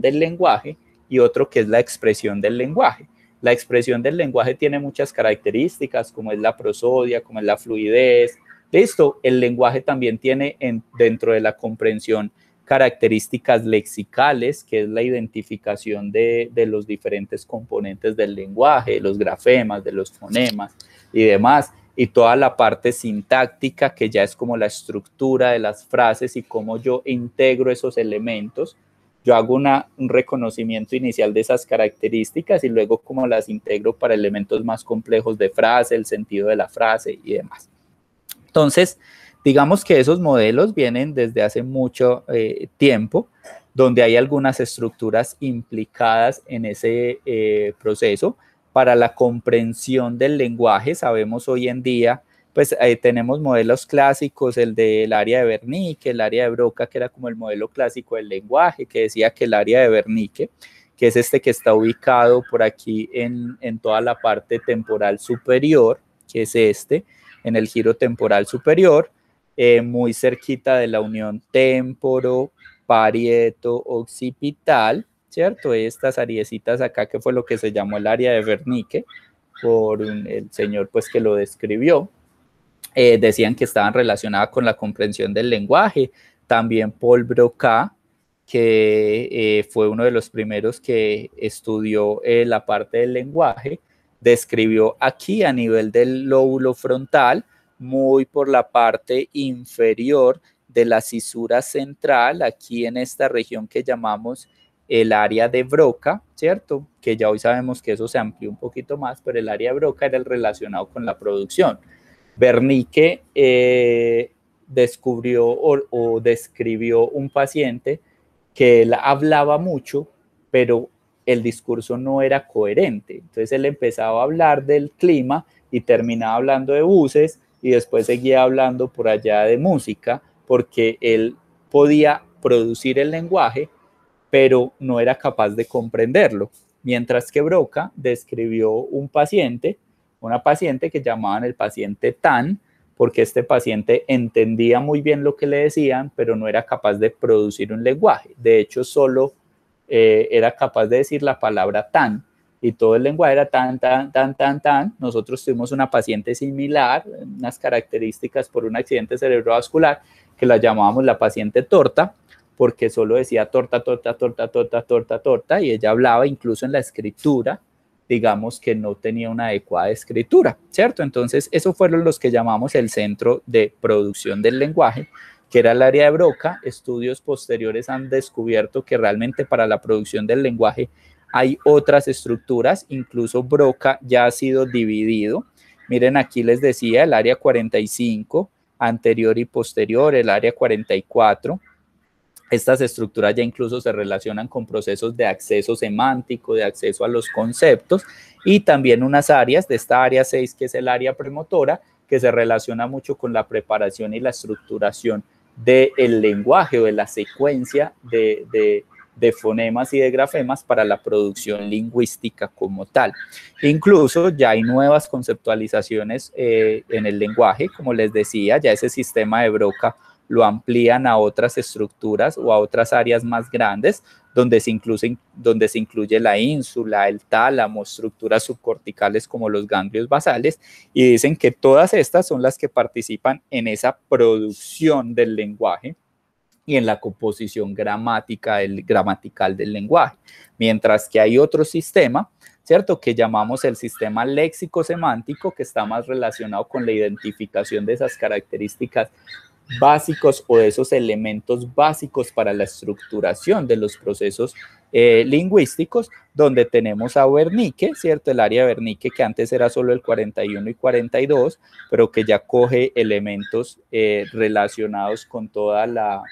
del lenguaje y otro que es la expresión del lenguaje. La expresión del lenguaje tiene muchas características, como es la prosodia, como es la fluidez. Listo, el lenguaje también tiene dentro de la comprensión características lexicales, que es la identificación de los diferentes componentes del lenguaje, de los grafemas, de los fonemas y demás, y toda la parte sintáctica, que ya es como la estructura de las frases y cómo yo integro esos elementos. Yo hago un reconocimiento inicial de esas características y luego cómo las integro para elementos más complejos de frase, el sentido de la frase y demás. Entonces, digamos que esos modelos vienen desde hace mucho tiempo, donde hay algunas estructuras implicadas en ese proceso. Para la comprensión del lenguaje, sabemos hoy en día, pues tenemos modelos clásicos, el del área de Wernicke, el área de Broca, que era como el modelo clásico del lenguaje, que decía que el área de Wernicke, que es este que está ubicado por aquí en toda la parte temporal superior, que es este, en el giro temporal superior, muy cerquita de la unión temporo-parieto-occipital, ¿cierto? Estas ariecitas acá, que fue lo que se llamó el área de Wernicke, por el señor pues que lo describió. Decían que estaban relacionadas con la comprensión del lenguaje. También Paul Broca, que fue uno de los primeros que estudió la parte del lenguaje, describió aquí a nivel del lóbulo frontal, muy por la parte inferior de la cisura central, aquí en esta región que llamamos el área de Broca, ¿cierto? Que ya hoy sabemos que eso se amplió un poquito más, pero el área de Broca era el relacionado con la producción. Wernicke descubrió o describió un paciente que él hablaba mucho, pero el discurso no era coherente. Entonces él empezaba a hablar del clima y terminaba hablando de buses y después seguía hablando por allá de música, porque él podía producir el lenguaje, pero no era capaz de comprenderlo. Mientras que Broca describió una paciente que llamaban el paciente TAN, porque este paciente entendía muy bien lo que le decían, pero no era capaz de producir un lenguaje. De hecho, solo era capaz de decir la palabra TAN, y todo el lenguaje era tan, tan, tan, tan, tan. Nosotros tuvimos una paciente similar, unas características por un accidente cerebrovascular, que la llamábamos la paciente torta, porque solo decía torta, torta, torta, torta, torta, torta, y ella hablaba incluso en la escritura, digamos que no tenía una adecuada escritura, ¿cierto? Entonces, esos fueron los que llamamos el centro de producción del lenguaje, que era el área de Broca. Estudios posteriores han descubierto que realmente para la producción del lenguaje hay otras estructuras, incluso Broca ya ha sido dividido. Miren, aquí les decía el área 45, anterior y posterior, el área 44. Estas estructuras ya incluso se relacionan con procesos de acceso semántico, de acceso a los conceptos, y también unas áreas de esta área 6, que es el área premotora, que se relaciona mucho con la preparación y la estructuración del lenguaje o de la secuencia de fonemas y de grafemas para la producción lingüística como tal. Incluso ya hay nuevas conceptualizaciones en el lenguaje, como les decía, ya ese sistema de Broca lo amplían a otras estructuras o a otras áreas más grandes, donde se incluye la ínsula, el tálamo, estructuras subcorticales como los ganglios basales, y dicen que todas estas son las que participan en esa producción del lenguaje y en la composición gramatical del lenguaje. Mientras que hay otro sistema, ¿cierto?, que llamamos el sistema léxico-semántico, que está más relacionado con la identificación de esas características básicos o de esos elementos básicos para la estructuración de los procesos lingüísticos, donde tenemos a Wernicke, ¿cierto? El área de Wernicke, que antes era solo el 41 y 42, pero que ya coge elementos relacionados con toda la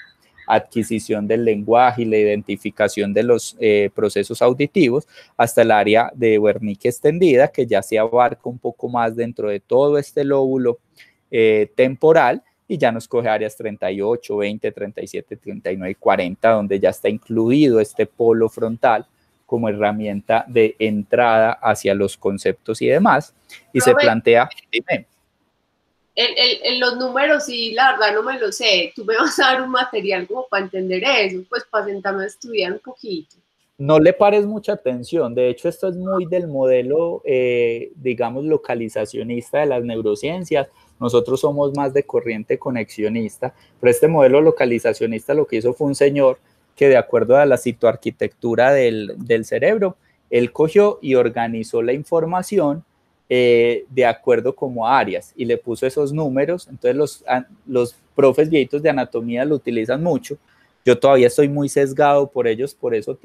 adquisición del lenguaje y la identificación de los procesos auditivos, hasta el área de Wernicke extendida, que ya se abarca un poco más dentro de todo este lóbulo temporal, y ya nos coge áreas 38, 20, 37, 39 y 40, donde ya está incluido este polo frontal como herramienta de entrada hacia los conceptos y demás, y se plantea... Dime. Los números, sí, la verdad no me lo sé. Tú me vas a dar un material como para entender eso, pues para sentarme a estudiar un poquito. No le pares mucha atención. De hecho, esto es muy del modelo, digamos, localizacionista de las neurociencias. Nosotros somos más de corriente conexionista, pero este modelo localizacionista lo que hizo fue un señor que, de acuerdo a la citoarquitectura del cerebro, él cogió y organizó la información de acuerdo como a áreas y le puso esos números. Entonces los profes viejitos de anatomía lo utilizan mucho. Yo todavía estoy muy sesgado por ellos, por eso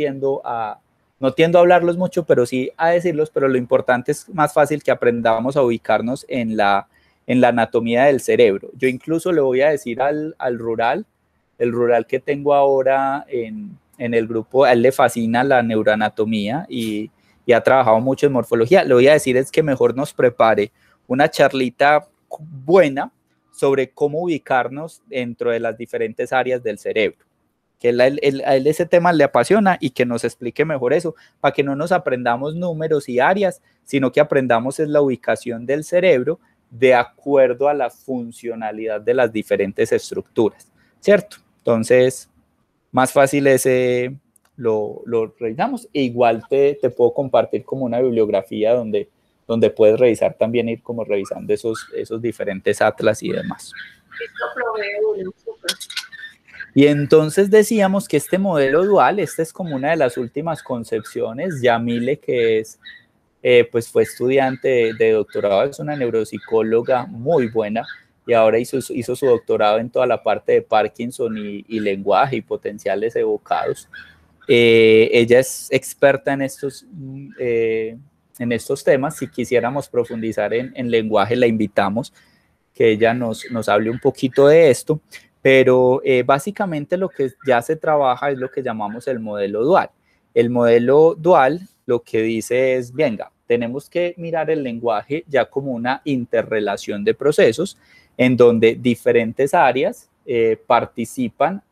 no tiendo a hablarlos mucho, pero sí a decirlos, pero lo importante es más fácil que aprendamos a ubicarnos en la anatomía del cerebro. Yo incluso le voy a decir al rural, el rural que tengo ahora en el grupo, a él le fascina la neuroanatomía y ha trabajado mucho en morfología. Le voy a decir es que mejor nos prepare una charlita buena sobre cómo ubicarnos dentro de las diferentes áreas del cerebro, que a él ese tema le apasiona, y que nos explique mejor eso, para que no nos aprendamos números y áreas, sino que aprendamos es la ubicación del cerebro de acuerdo a la funcionalidad de las diferentes estructuras, ¿cierto? Entonces, más fácil lo revisamos. E igual te puedo compartir como una bibliografía donde puedes revisar también, ir como revisando esos diferentes atlas y demás. Esto provee uno, súper. Y entonces decíamos que este modelo dual, esta es como una de las últimas concepciones. Yamile, que es, pues fue estudiante de doctorado, es una neuropsicóloga muy buena y ahora hizo su doctorado en toda la parte de Parkinson y lenguaje y potenciales evocados. Ella es experta en estos temas. Si quisiéramos profundizar en lenguaje, la invitamos que ella nos hable un poquito de esto, pero básicamente lo que ya se trabaja es lo que llamamos el modelo dual. El modelo dual lo que dice es, venga, tenemos que mirar el lenguaje ya como una interrelación de procesos en donde diferentes áreas participan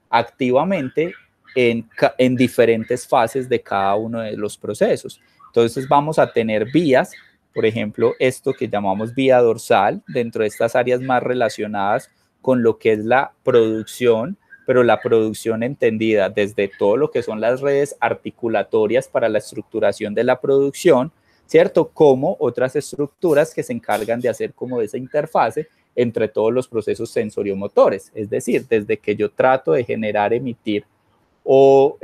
activamente en diferentes fases de cada uno de los procesos. Entonces vamos a tener vías, por ejemplo, esto que llamamos vía dorsal, dentro de estas áreas más relacionadas con lo que es la producción, pero la producción entendida desde todo lo que son las redes articulatorias para la estructuración de la producción, ¿cierto? Como otras estructuras que se encargan de hacer como esa interfase entre todos los procesos sensoriomotores, es decir, desde que yo trato de generar, emitir o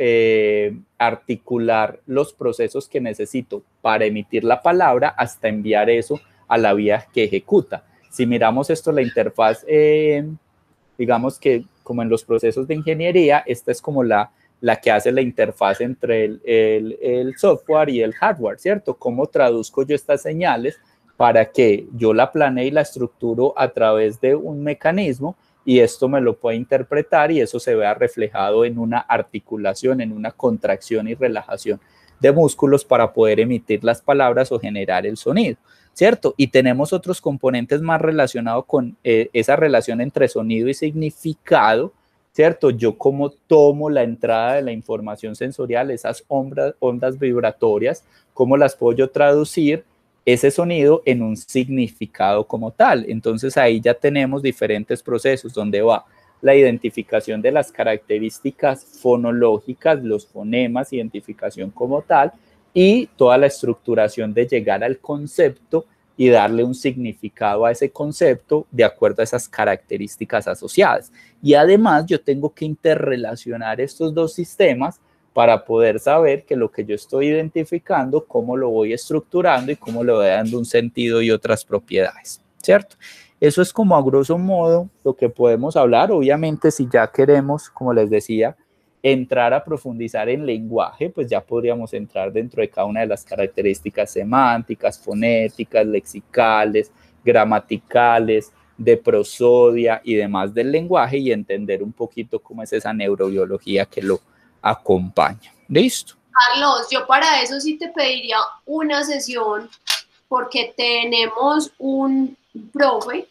articular los procesos que necesito para emitir la palabra hasta enviar eso a la vía que ejecuta. Si miramos esto, la interfaz, digamos que como en los procesos de ingeniería, esta es como la que hace la interfaz entre el software y el hardware, ¿cierto? ¿Cómo traduzco yo estas señales para que yo la planee y la estructuro a través de un mecanismo y esto me lo puede interpretar y eso se vea reflejado en una articulación, en una contracción y relajación de músculos para poder emitir las palabras o generar el sonido, ¿cierto? Y tenemos otros componentes más relacionados con esa relación entre sonido y significado, ¿cierto? Yo cómo tomo la entrada de la información sensorial, esas ondas vibratorias, cómo las puedo yo traducir ese sonido en un significado como tal. Entonces ahí ya tenemos diferentes procesos donde va la identificación de las características fonológicas, los fonemas, identificación como tal, y toda la estructuración de llegar al concepto y darle un significado a ese concepto de acuerdo a esas características asociadas. Y además yo tengo que interrelacionar estos dos sistemas para poder saber que lo que yo estoy identificando, cómo lo voy estructurando y cómo le voy dando un sentido y otras propiedades, ¿cierto? Eso es como a grosso modo lo que podemos hablar. Obviamente, si ya queremos, como les decía, entrar a profundizar en lenguaje, pues ya podríamos entrar dentro de cada una de las características semánticas, fonéticas, lexicales, gramaticales, de prosodia y demás del lenguaje y entender un poquito cómo es esa neurobiología que lo acompaña. ¿Listo? Carlos, yo para eso sí te pediría una sesión porque tenemos un profe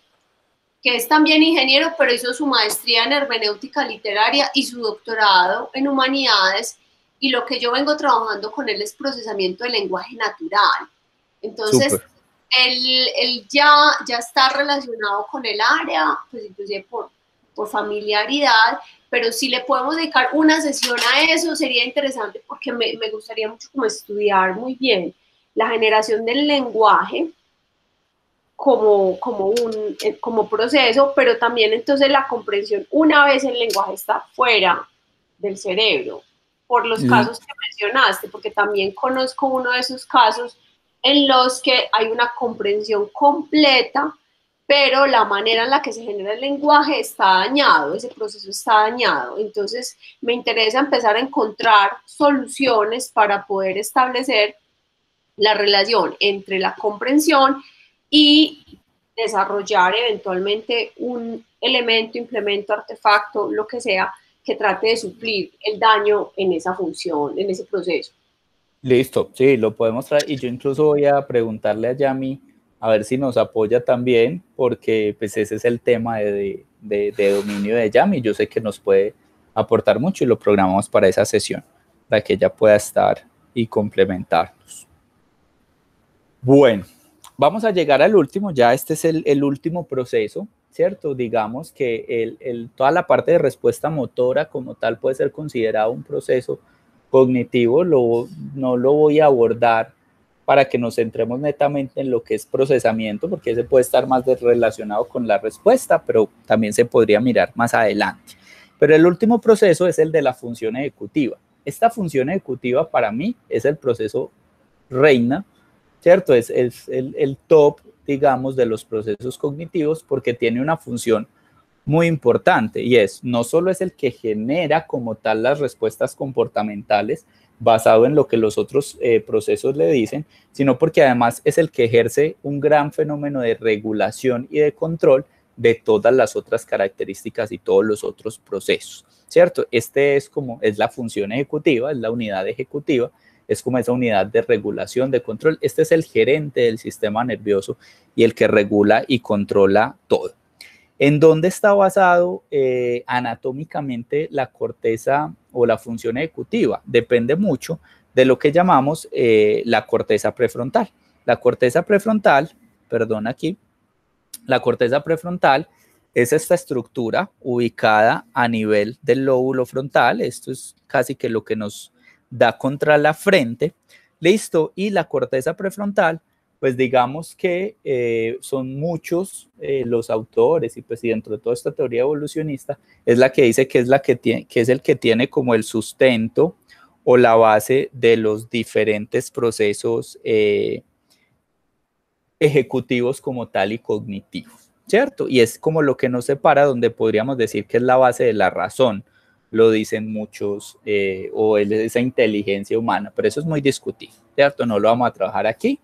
que es también ingeniero, pero hizo su maestría en hermenéutica literaria y su doctorado en humanidades, y lo que yo vengo trabajando con él es procesamiento del lenguaje natural. Entonces, él ya está relacionado con el área, pues inclusive por familiaridad, pero si le podemos dedicar una sesión a eso, sería interesante porque me gustaría mucho como estudiar muy bien la generación del lenguaje como proceso, pero también entonces la comprensión una vez el lenguaje está fuera del cerebro, por los casos que mencionaste, porque también conozco uno de esos casos en los que hay una comprensión completa, pero la manera en la que se genera el lenguaje está dañado, ese proceso está dañado. Entonces me interesa empezar a encontrar soluciones para poder establecer la relación entre la comprensión y desarrollar eventualmente un elemento, implemento, artefacto, lo que sea, que trate de suplir el daño en esa función, en ese proceso. Listo, sí, lo podemos traer y yo incluso voy a preguntarle a Yami a ver si nos apoya también, porque pues ese es el tema de dominio de Yami. Yo sé que nos puede aportar mucho y lo programamos para esa sesión, para que ella pueda estar y complementarnos. Bueno, vamos a llegar al último, ya este es el último proceso, ¿cierto? Digamos que toda la parte de respuesta motora como tal puede ser considerado un proceso cognitivo, no lo voy a abordar para que nos centremos netamente en lo que es procesamiento, porque ese puede estar más relacionado con la respuesta, pero también se podría mirar más adelante. Pero el último proceso es el de la función ejecutiva. Esta función ejecutiva para mí es el proceso reina, ¿cierto? Es el top, digamos, de los procesos cognitivos porque tiene una función muy importante y no solo es el que genera como tal las respuestas comportamentales basado en lo que los otros procesos le dicen, sino porque además es el que ejerce un gran fenómeno de regulación y de control de todas las otras características y todos los otros procesos, ¿cierto? Es la función ejecutiva, es la unidad ejecutiva, es como esa unidad de regulación, de control. Este es el gerente del sistema nervioso y el que regula y controla todo. ¿En dónde está basado anatómicamente la corteza o la función ejecutiva? Depende mucho de lo que llamamos la corteza prefrontal. La corteza prefrontal, perdón aquí, la corteza prefrontal es esta estructura ubicada a nivel del lóbulo frontal. Esto es casi que lo que nos da contra la frente. Listo, y la corteza prefrontal, pues digamos que son muchos los autores y pues dentro de toda esta teoría evolucionista es la que dice que es el que tiene como el sustento o la base de los diferentes procesos ejecutivos como tal y cognitivos, ¿cierto? Y es como lo que nos separa, donde podríamos decir que es la base de la razón, lo dicen muchos, o esa inteligencia humana, pero eso es muy discutido, ¿cierto? No lo vamos a trabajar aquí.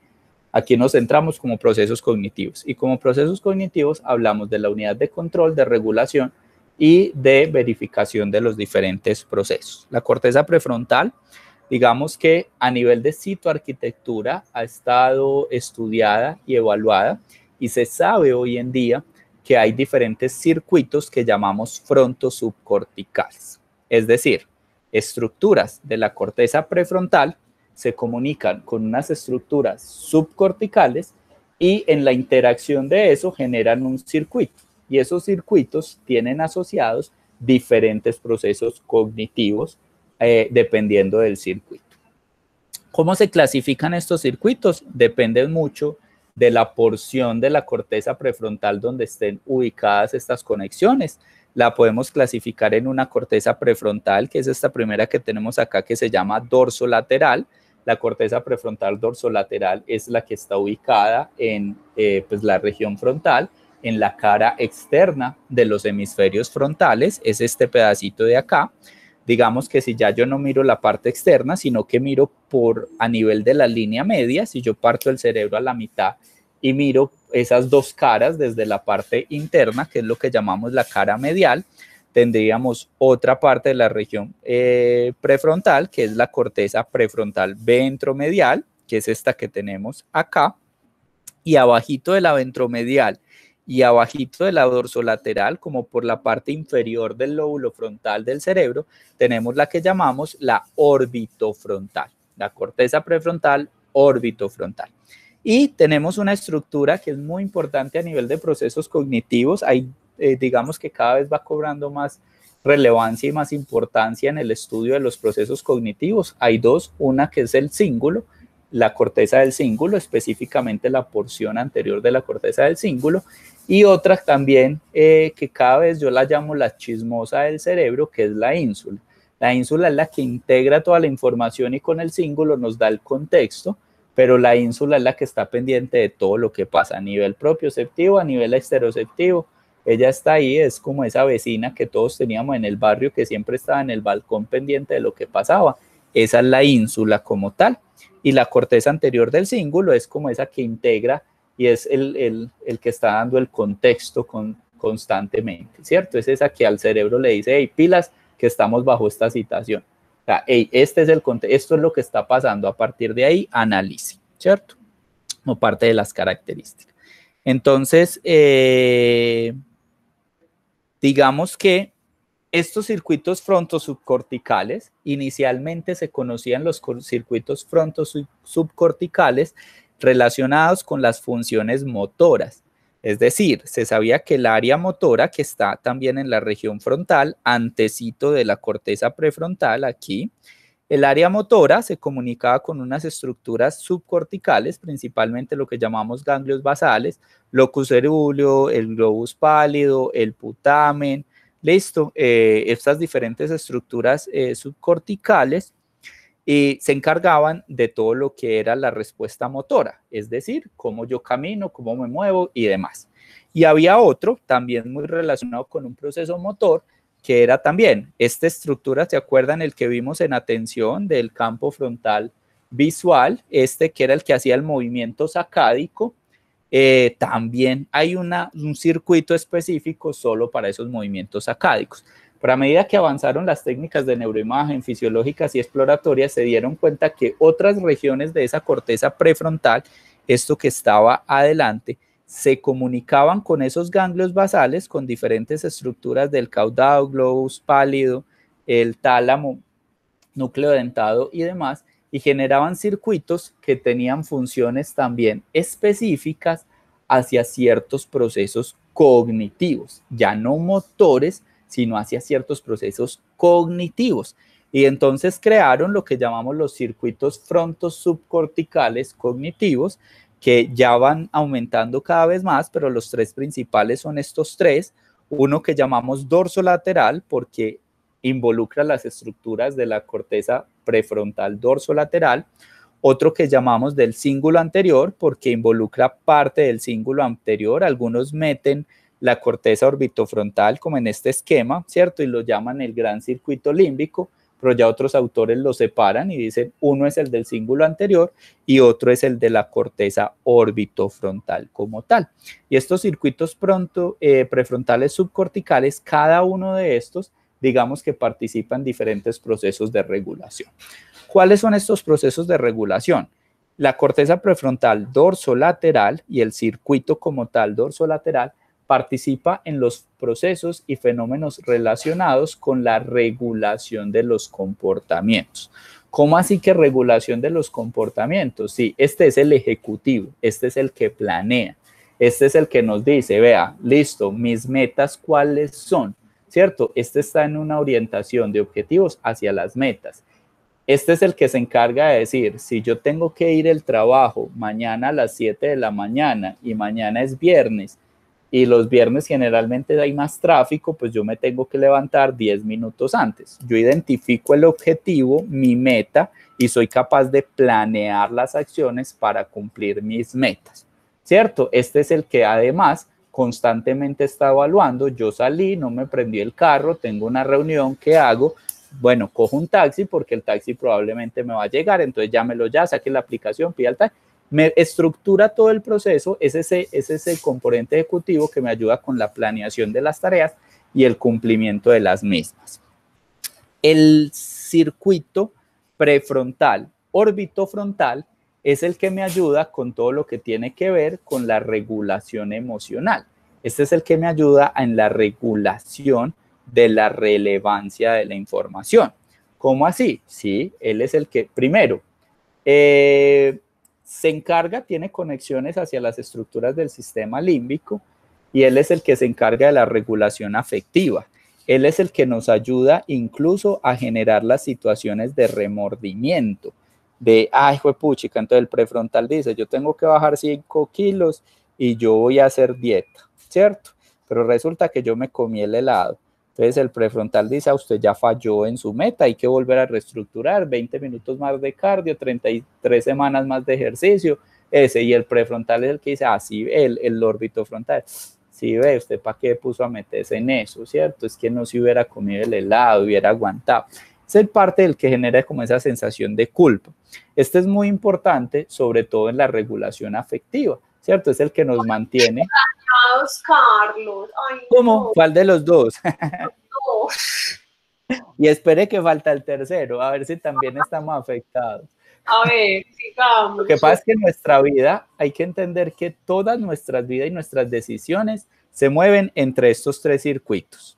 Aquí nos centramos como procesos cognitivos y como procesos cognitivos hablamos de la unidad de control, de regulación y de verificación de los diferentes procesos. La corteza prefrontal, digamos que a nivel de citoarquitectura ha estado estudiada y evaluada y se sabe hoy en día que hay diferentes circuitos que llamamos frontosubcorticales, es decir, estructuras de la corteza prefrontal se comunican con unas estructuras subcorticales y en la interacción de eso generan un circuito y esos circuitos tienen asociados diferentes procesos cognitivos dependiendo del circuito. ¿Cómo se clasifican estos circuitos? Depende mucho de la porción de la corteza prefrontal donde estén ubicadas estas conexiones. La podemos clasificar en una corteza prefrontal, que es esta primera que tenemos acá, que se llama dorsolateral. La corteza prefrontal dorsolateral es la que está ubicada en pues la región frontal, en la cara externa de los hemisferios frontales, es este pedacito de acá. Digamos que si ya yo no miro la parte externa, sino que miro a nivel de la línea media, si yo parto el cerebro a la mitad y miro esas dos caras desde la parte interna, que es lo que llamamos la cara medial, tendríamos otra parte de la región prefrontal, que es la corteza prefrontal ventromedial, que es esta que tenemos acá, y abajito de la ventromedial y abajito de la dorsolateral, como por la parte inferior del lóbulo frontal del cerebro, tenemos la que llamamos la orbitofrontal, la corteza prefrontal orbitofrontal. Y tenemos una estructura que es muy importante a nivel de procesos cognitivos. Digamos que cada vez va cobrando más relevancia y más importancia en el estudio de los procesos cognitivos. Hay dos, una que es el cíngulo, la corteza del cíngulo, específicamente la porción anterior de la corteza del cíngulo, y otra también que cada vez yo la llamo la chismosa del cerebro, que es la ínsula. La ínsula es la que integra toda la información y con el cíngulo nos da el contexto, pero la ínsula es la que está pendiente de todo lo que pasa a nivel propioceptivo, a nivel exteroceptivo. Ella está ahí, es como esa vecina que todos teníamos en el barrio que siempre estaba en el balcón pendiente de lo que pasaba. Esa es la ínsula como tal. Y la corteza anterior del cíngulo es como esa que integra y es el que está dando el contexto constantemente, ¿cierto? Es esa que al cerebro le dice, hey, pilas, que estamos bajo esta situación. O sea, hey, este es el contexto, esto es lo que está pasando. A partir de ahí, analice, ¿cierto? Como parte de las características. Entonces, digamos que estos circuitos frontosubcorticales, inicialmente se conocían los circuitos frontosubcorticales relacionados con las funciones motoras, Es decir, se sabía que el área motora, que está también en la región frontal, antecito de la corteza prefrontal, aquí, el área motora se comunicaba con unas estructuras subcorticales, principalmente lo que llamamos ganglios basales, locus cerúleo, el globus pálido, el putamen, listo, estas diferentes estructuras subcorticales y se encargaban de todo lo que era la respuesta motora, es decir, cómo yo camino, cómo me muevo y demás. Y había otro también muy relacionado con un proceso motor, que era también esta estructura, ¿se acuerdan el que vimos en atención del campo frontal visual? Este que era el que hacía el movimiento sacádico. También hay un circuito específico solo para esos movimientos sacádicos. Pero a medida que avanzaron las técnicas de neuroimagen fisiológicas y exploratorias, se dieron cuenta que otras regiones de esa corteza prefrontal, esto que estaba adelante, se comunicaban con esos ganglios basales, con diferentes estructuras del caudado, globus pálido, el tálamo, núcleo dentado y demás, y generaban circuitos que tenían funciones también específicas hacia ciertos procesos cognitivos, ya no motores, sino hacia ciertos procesos cognitivos. Y entonces crearon lo que llamamos los circuitos fronto-subcorticales cognitivos, que ya van aumentando cada vez más, pero los tres principales son estos tres. Uno que llamamos dorsolateral, porque involucra las estructuras de la corteza prefrontal dorsolateral. Otro que llamamos del cíngulo anterior, porque involucra parte del cíngulo anterior. Algunos meten la corteza orbitofrontal como en este esquema, ¿cierto? Y lo llaman el gran circuito límbico, pero ya otros autores lo separan y dicen uno es el del cíngulo anterior y otro es el de la corteza orbitofrontal como tal. Y estos circuitos prefrontales subcorticales, cada uno de estos, digamos que participa en diferentes procesos de regulación. ¿Cuáles son estos procesos de regulación? La corteza prefrontal dorsolateral y el circuito como tal dorsolateral participa en los procesos y fenómenos relacionados con la regulación de los comportamientos. ¿Cómo así que regulación de los comportamientos? Sí, este es el ejecutivo, este es el que planea, este es el que nos dice, vea, listo, mis metas, ¿cuáles son? ¿Cierto? Este está en una orientación de objetivos hacia las metas. Este es el que se encarga de decir, si yo tengo que ir al trabajo mañana a las 7 de la mañana y mañana es viernes, y los viernes generalmente hay más tráfico, pues yo me tengo que levantar 10 minutos antes. Yo identifico el objetivo, mi meta, y soy capaz de planear las acciones para cumplir mis metas, ¿cierto? Este es el que además constantemente está evaluando. Yo salí, no me prendí el carro, tengo una reunión, ¿qué hago? Bueno, cojo un taxi porque el taxi probabble me va a llegar, entonces llámelo ya, saque la aplicación, pida el taxi. Me estructura todo el proceso, es ese componente ejecutivo que me ayuda con la planeación de las tareas y el cumplimiento de las mismas. El circuito prefrontal, orbitofrontal, es el que me ayuda con todo lo que tiene que ver con la regulación emocional. Este es el que me ayuda en la regulación de la relevancia de la información. ¿Cómo así? Sí, él es el que, primero, se encarga, tiene conexiones hacia las estructuras del sistema límbico y él es el que se encarga de la regulación afectiva. Él es el que nos ayuda incluso a generar las situaciones de remordimiento, de, ay, juepuchica, entonces el prefrontal dice, yo tengo que bajar 5 kilos y yo voy a hacer dieta, ¿cierto? Pero resulta que yo me comí el helado. Entonces el prefrontal dice, a usted ya falló en su meta, hay que volver a reestructurar, 20 minutos más de cardio, 33 semanas más de ejercicio, y el prefrontal es el que dice, sí, el orbitofrontal, sí, ve, usted para qué puso a meterse en eso, ¿cierto? Es que no se hubiera comido el helado, hubiera aguantado. Es el parte del que genera como esa sensación de culpa. Este es muy importante, sobre todo en la regulación afectiva, ¿cierto? Es el que nos mantiene. Carlos. Ay, ¿Cómo? no. ¿Cuál de los dos? No. Y espere que falta el tercero, a ver si también estamos afectados. A ver, sigamos. Lo que pasa es que en nuestra vida hay que entender que todas nuestras vidas y nuestras decisiones se mueven entre estos tres circuitos.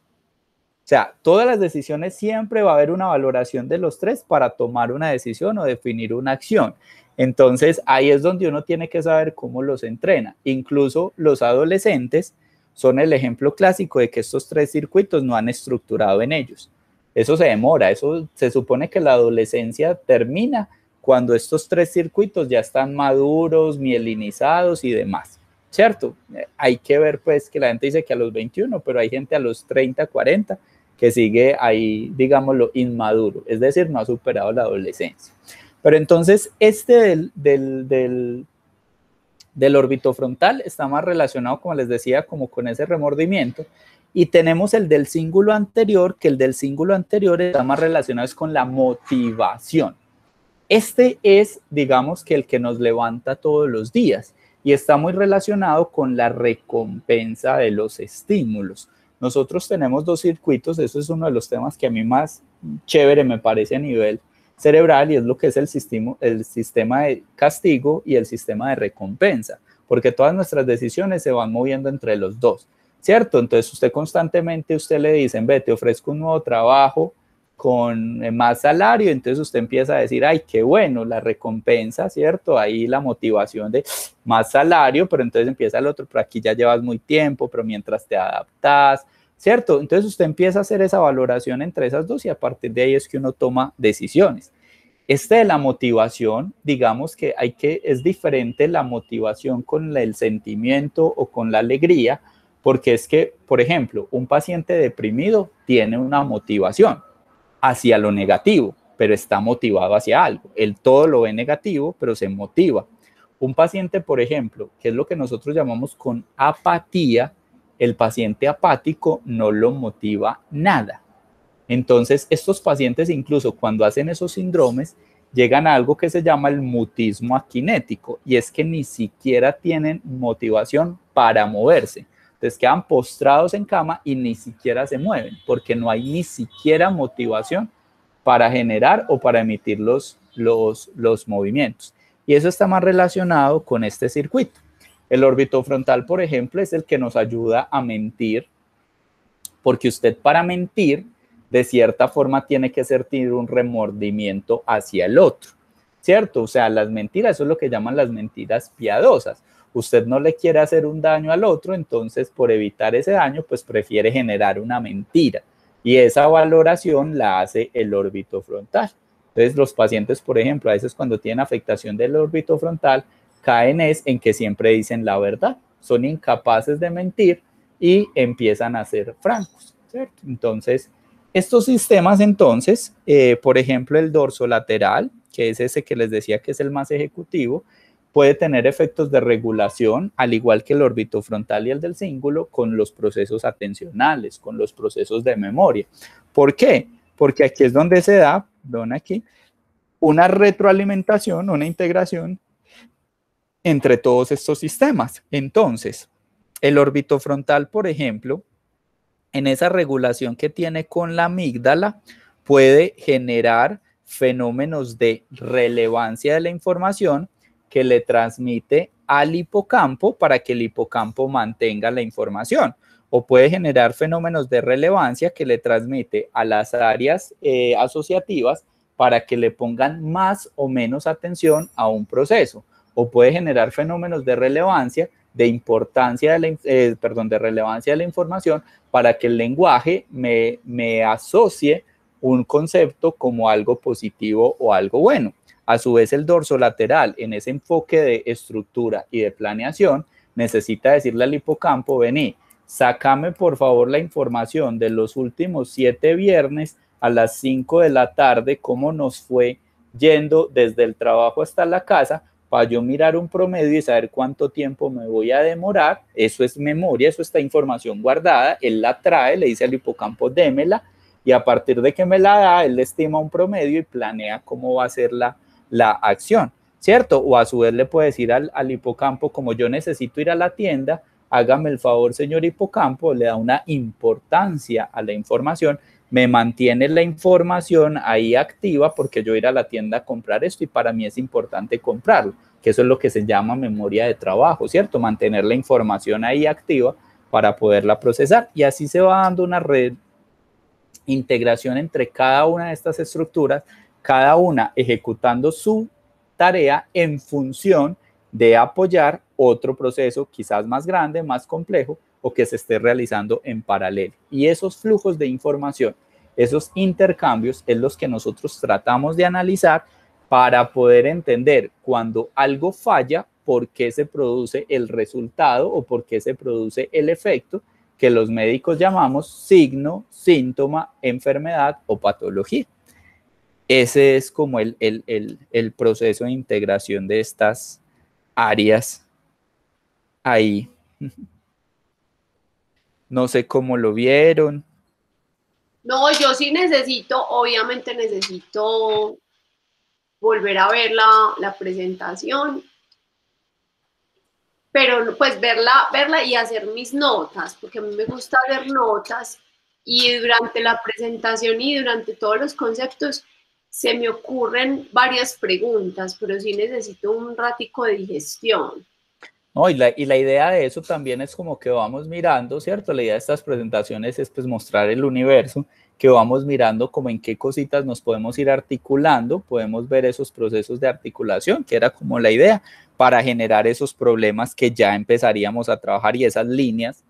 O sea, todas las decisiones siempre va a haber una valoración de los tres para tomar una decisión o definir una acción. Entonces, ahí es donde uno tiene que saber cómo los entrena. Incluso los adolescentes son el ejemplo clásico de que estos tres circuitos no han estructurado en ellos. Eso se demora, eso se supone que la adolescencia termina cuando estos tres circuitos ya están maduros, mielinizados y demás, ¿cierto? Hay que ver pues que la gente dice que a los 21, pero hay gente a los 30, 40 que sigue ahí, digámoslo, inmaduro, es decir, no ha superado la adolescencia. Pero entonces del orbitofrontal está más relacionado, como les decía, como con ese remordimiento, y tenemos el del cíngulo anterior, que el del cíngulo anterior está más relacionado con la motivación. Este es, digamos, que el que nos levanta todos los días y está muy relacionado con la recompensa de los estímulos. Nosotros tenemos dos circuitos, eso es uno de los temas que a mí más chévere me parece a nivel cerebral, y es lo que es el sistema de castigo y el sistema de recompensa, porque todas nuestras decisiones se van moviendo entre los dos, ¿cierto? Entonces usted constantemente, usted le dicen, ve, te ofrezco un nuevo trabajo con más salario, entonces usted empieza a decir, ay, qué bueno, la recompensa, ¿cierto? Ahí la motivación de más salario, pero entonces empieza el otro, pero aquí ya llevas muy tiempo, pero mientras te adaptas, ¿cierto? Entonces usted empieza a hacer esa valoración entre esas dos y a partir de ahí es que uno toma decisiones. De la motivación, digamos que es diferente la motivación con el sentimiento o con la alegría, porque es que, por ejemplo, un paciente deprimido tiene una motivación hacia lo negativo, pero está motivado hacia algo. Él todo lo ve negativo, pero se motiva. Un paciente, por ejemplo, que es lo que nosotros llamamos con apatía, el paciente apático no lo motiva nada. Entonces, estos pacientes, incluso cuando hacen esos síndromes, llegan a algo que se llama el mutismo aquinético, y es que ni siquiera tienen motivación para moverse. Entonces quedan postrados en cama y ni siquiera se mueven, porque no hay ni siquiera motivación para generar o para emitir los movimientos. Y eso está más relacionado con este circuito. El orbitofrontal, por ejemplo, es el que nos ayuda a mentir, porque usted para mentir, de cierta forma, tiene que sentir un remordimiento hacia el otro, ¿cierto? O sea, las mentiras, eso es lo que llaman las mentiras piadosas. Usted no le quiere hacer un daño al otro, entonces por evitar ese daño, pues prefiere generar una mentira. Y esa valoración la hace el orbitofrontal. Entonces los pacientes, por ejemplo, a veces cuando tienen afectación del orbitofrontal, caen en que siempre dicen la verdad. Son incapaces de mentir y empiezan a ser francos, ¿cierto? Entonces, estos sistemas entonces, por ejemplo, el dorsolateral, que es ese que les decía que es el más ejecutivo, puede tener efectos de regulación, al igual que el orbitofrontal y el del cíngulo, con los procesos atencionales, con los procesos de memoria. ¿Por qué? Porque aquí es donde se da, una retroalimentación, una integración entre todos estos sistemas. Entonces, el orbitofrontal, por ejemplo, en esa regulación que tiene con la amígdala, puede generar fenómenos de relevancia de la información que le transmite al hipocampo para que el hipocampo mantenga la información, o puede generar fenómenos de relevancia que le transmite a las áreas asociativas para que le pongan más o menos atención a un proceso, o puede generar fenómenos de relevancia, de relevancia de la información para que el lenguaje me asocie un concepto como algo positivo o algo bueno. A su vez, el dorsolateral, en ese enfoque de estructura y de planeación, necesita decirle al hipocampo, vení, sácame por favor la información de los últimos 7 viernes a las 5 de la tarde, cómo nos fue yendo desde el trabajo hasta la casa, para yo mirar un promedio y saber cuánto tiempo me voy a demorar. Eso es memoria, eso está información guardada, él la trae, le dice al hipocampo, démela, y a partir de que me la da, él le estima un promedio y planea cómo va a ser la acción, ¿cierto? O a su vez le puede decir al hipocampo, como yo necesito ir a la tienda, hágame el favor, señor hipocampo, le da una importancia a la información, me mantiene la información ahí activa porque yo ir a la tienda a comprar esto y para mí es importante comprarlo, que eso es lo que se llama memoria de trabajo, ¿cierto? Mantener la información ahí activa para poderla procesar, y así se va dando una integración entre cada una de estas estructuras, cada una ejecutando su tarea en función de apoyar otro proceso quizás más grande, más complejo, o que se esté realizando en paralelo. Y esos flujos de información, esos intercambios, es los que nosotros tratamos de analizar para poder entender cuando algo falla, por qué se produce el resultado o por qué se produce el efecto que los médicos llamamos signo, síntoma, enfermedad o patología. Ese es como el proceso de integración de estas áreas ahí. No sé cómo lo vieron. No, yo sí necesito, obviamente necesito volver a ver la presentación, pero pues verla y hacer mis notas, porque a mí me gusta ver notas y durante la presentación y durante todos los conceptos se me ocurren varias preguntas, pero sí necesito un ratico de digestión. No, y la idea de eso también es como que vamos mirando, ¿cierto? La idea de estas presentaciones es pues mostrar el universo, que vamos mirando como en qué cositas nos podemos ir articulando, podemos ver esos procesos de articulación, que era como la idea, para generar esos problemas que ya empezaríamos a trabajar y esas líneas,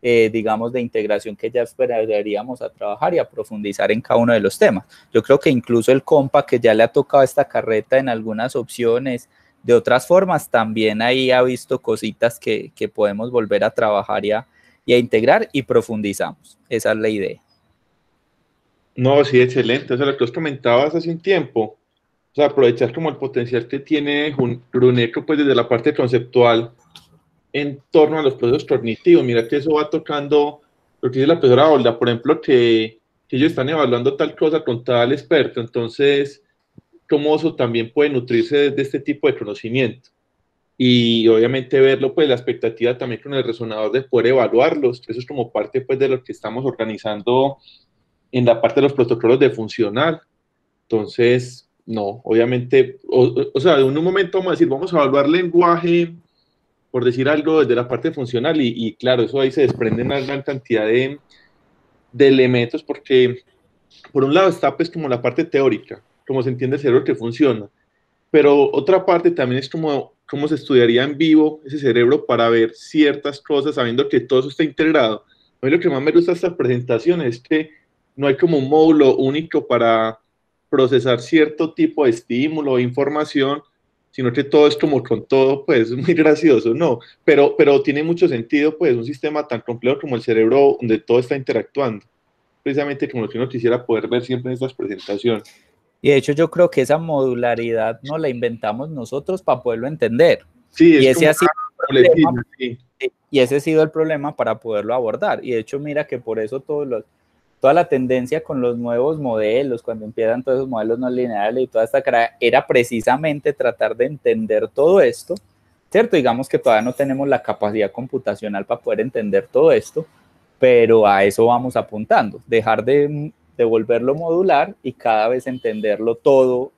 digamos, de integración que ya esperaríamos a trabajar y a profundizar en cada uno de los temas. Yo creo que incluso el compa que ya le ha tocado esta carreta en algunas opciones, de otras formas, también ahí ha visto cositas que podemos volver a trabajar y a integrar y profundizamos. Esa es la idea. No, sí, excelente. O sea, lo que os comentabas hace un tiempo, o sea, aprovechar como el potencial que tiene Bruneco, pues desde la parte conceptual en torno a los procesos cognitivos. Mira que eso va tocando lo que dice la profesora Olda, por ejemplo, que ellos están evaluando tal cosa con tal experto, entonces, cómo eso también puede nutrirse de este tipo de conocimiento. Y obviamente verlo, pues la expectativa también con el resonador de poder evaluarlos, eso es como parte pues de lo que estamos organizando en la parte de los protocolos de funcional. Entonces, no, obviamente, o sea, en un momento vamos a decir, vamos a evaluar lenguaje, por decir algo, desde la parte funcional, y claro, eso ahí se desprende una gran cantidad de elementos, porque por un lado está pues como la parte teórica, cómo se entiende el cerebro que funciona, pero otra parte también es como cómo se estudiaría en vivo ese cerebro para ver ciertas cosas, sabiendo que todo eso está integrado. A mí lo que más me gusta de esta presentación es que no hay como un módulo único para procesar cierto tipo de estímulo o información, sino que todo es como con todo, pues es muy gracioso, ¿no? Pero tiene mucho sentido, pues, un sistema tan complejo como el cerebro, donde todo está interactuando. Precisamente como lo que uno quisiera poder ver siempre en estas presentaciones. Y de hecho yo creo que esa modularidad no la inventamos nosotros para poderlo entender. Sí, Y es ese como ha sido una el problema, sí. y ese ha sido el problema para poderlo abordar. Y de hecho mira que por eso toda la tendencia con los nuevos modelos, cuando empiezan todos esos modelos no lineales y toda esta cara, era precisamente tratar de entender todo esto, ¿cierto? Digamos que todavía no tenemos la capacidad computacional para poder entender todo esto, pero a eso vamos apuntando, dejar de volverlo modular y cada vez entenderlo todo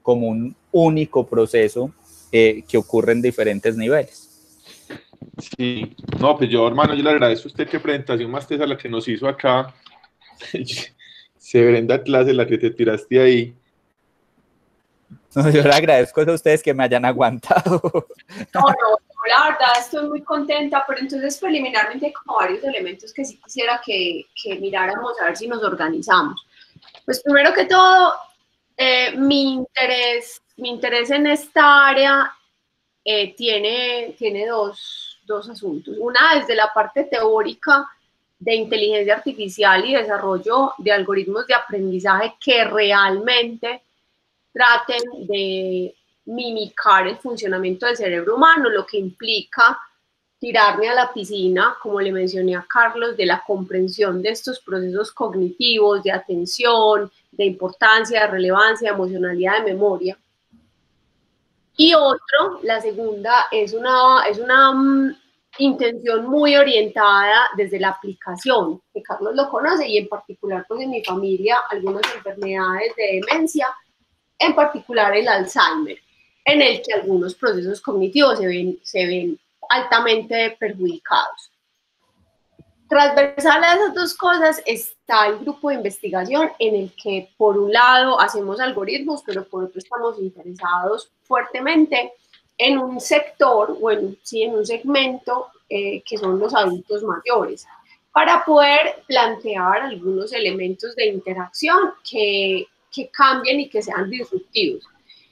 como un único proceso que ocurre en diferentes niveles. Sí, no, pues yo, hermano, yo le agradezco a usted qué presentación más tesa la que nos hizo acá. Severenda clase la que te tiraste ahí. No, yo le agradezco a ustedes que me hayan aguantado. No, la verdad estoy muy contenta, pero entonces preliminarmente hay como varios elementos que sí quisiera que miráramos a ver si nos organizamos. Pues primero que todo, mi interés en esta área tiene dos asuntos. Una desde la parte teórica de inteligencia artificial y desarrollo de algoritmos de aprendizaje que realmente traten de mimicar el funcionamiento del cerebro humano, lo que implica tirarme a la piscina, como le mencioné a Carlos, de la comprensión de estos procesos cognitivos, de atención, de importancia, de relevancia, de emocionalidad, de memoria. Y otro, la segunda, es una intención muy orientada desde la aplicación, que Carlos lo conoce, y en particular pues en mi familia algunas enfermedades de demencia, en particular el Alzheimer, en el que algunos procesos cognitivos se ven altamente perjudicados. Transversal a esas dos cosas está el grupo de investigación en el que por un lado hacemos algoritmos, pero por otro estamos interesados fuertemente en un sector, bueno, sí, en un segmento que son los adultos mayores, para poder plantear algunos elementos de interacción que cambien y que sean disruptivos.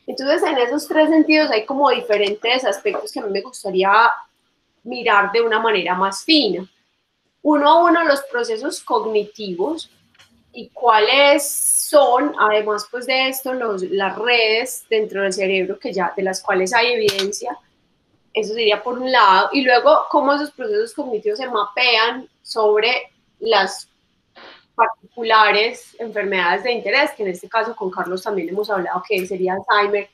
Entonces, en esos tres sentidos hay como diferentes aspectos que a mí me gustaría mirar de una manera más fina. Uno a uno los procesos cognitivos y cuáles son, además pues de esto, las redes dentro del cerebro que ya, de las cuales hay evidencia, eso sería por un lado, y luego cómo esos procesos cognitivos se mapean sobre las particulares enfermedades de interés, que en este caso con Carlos también hemos hablado que sería Alzheimer,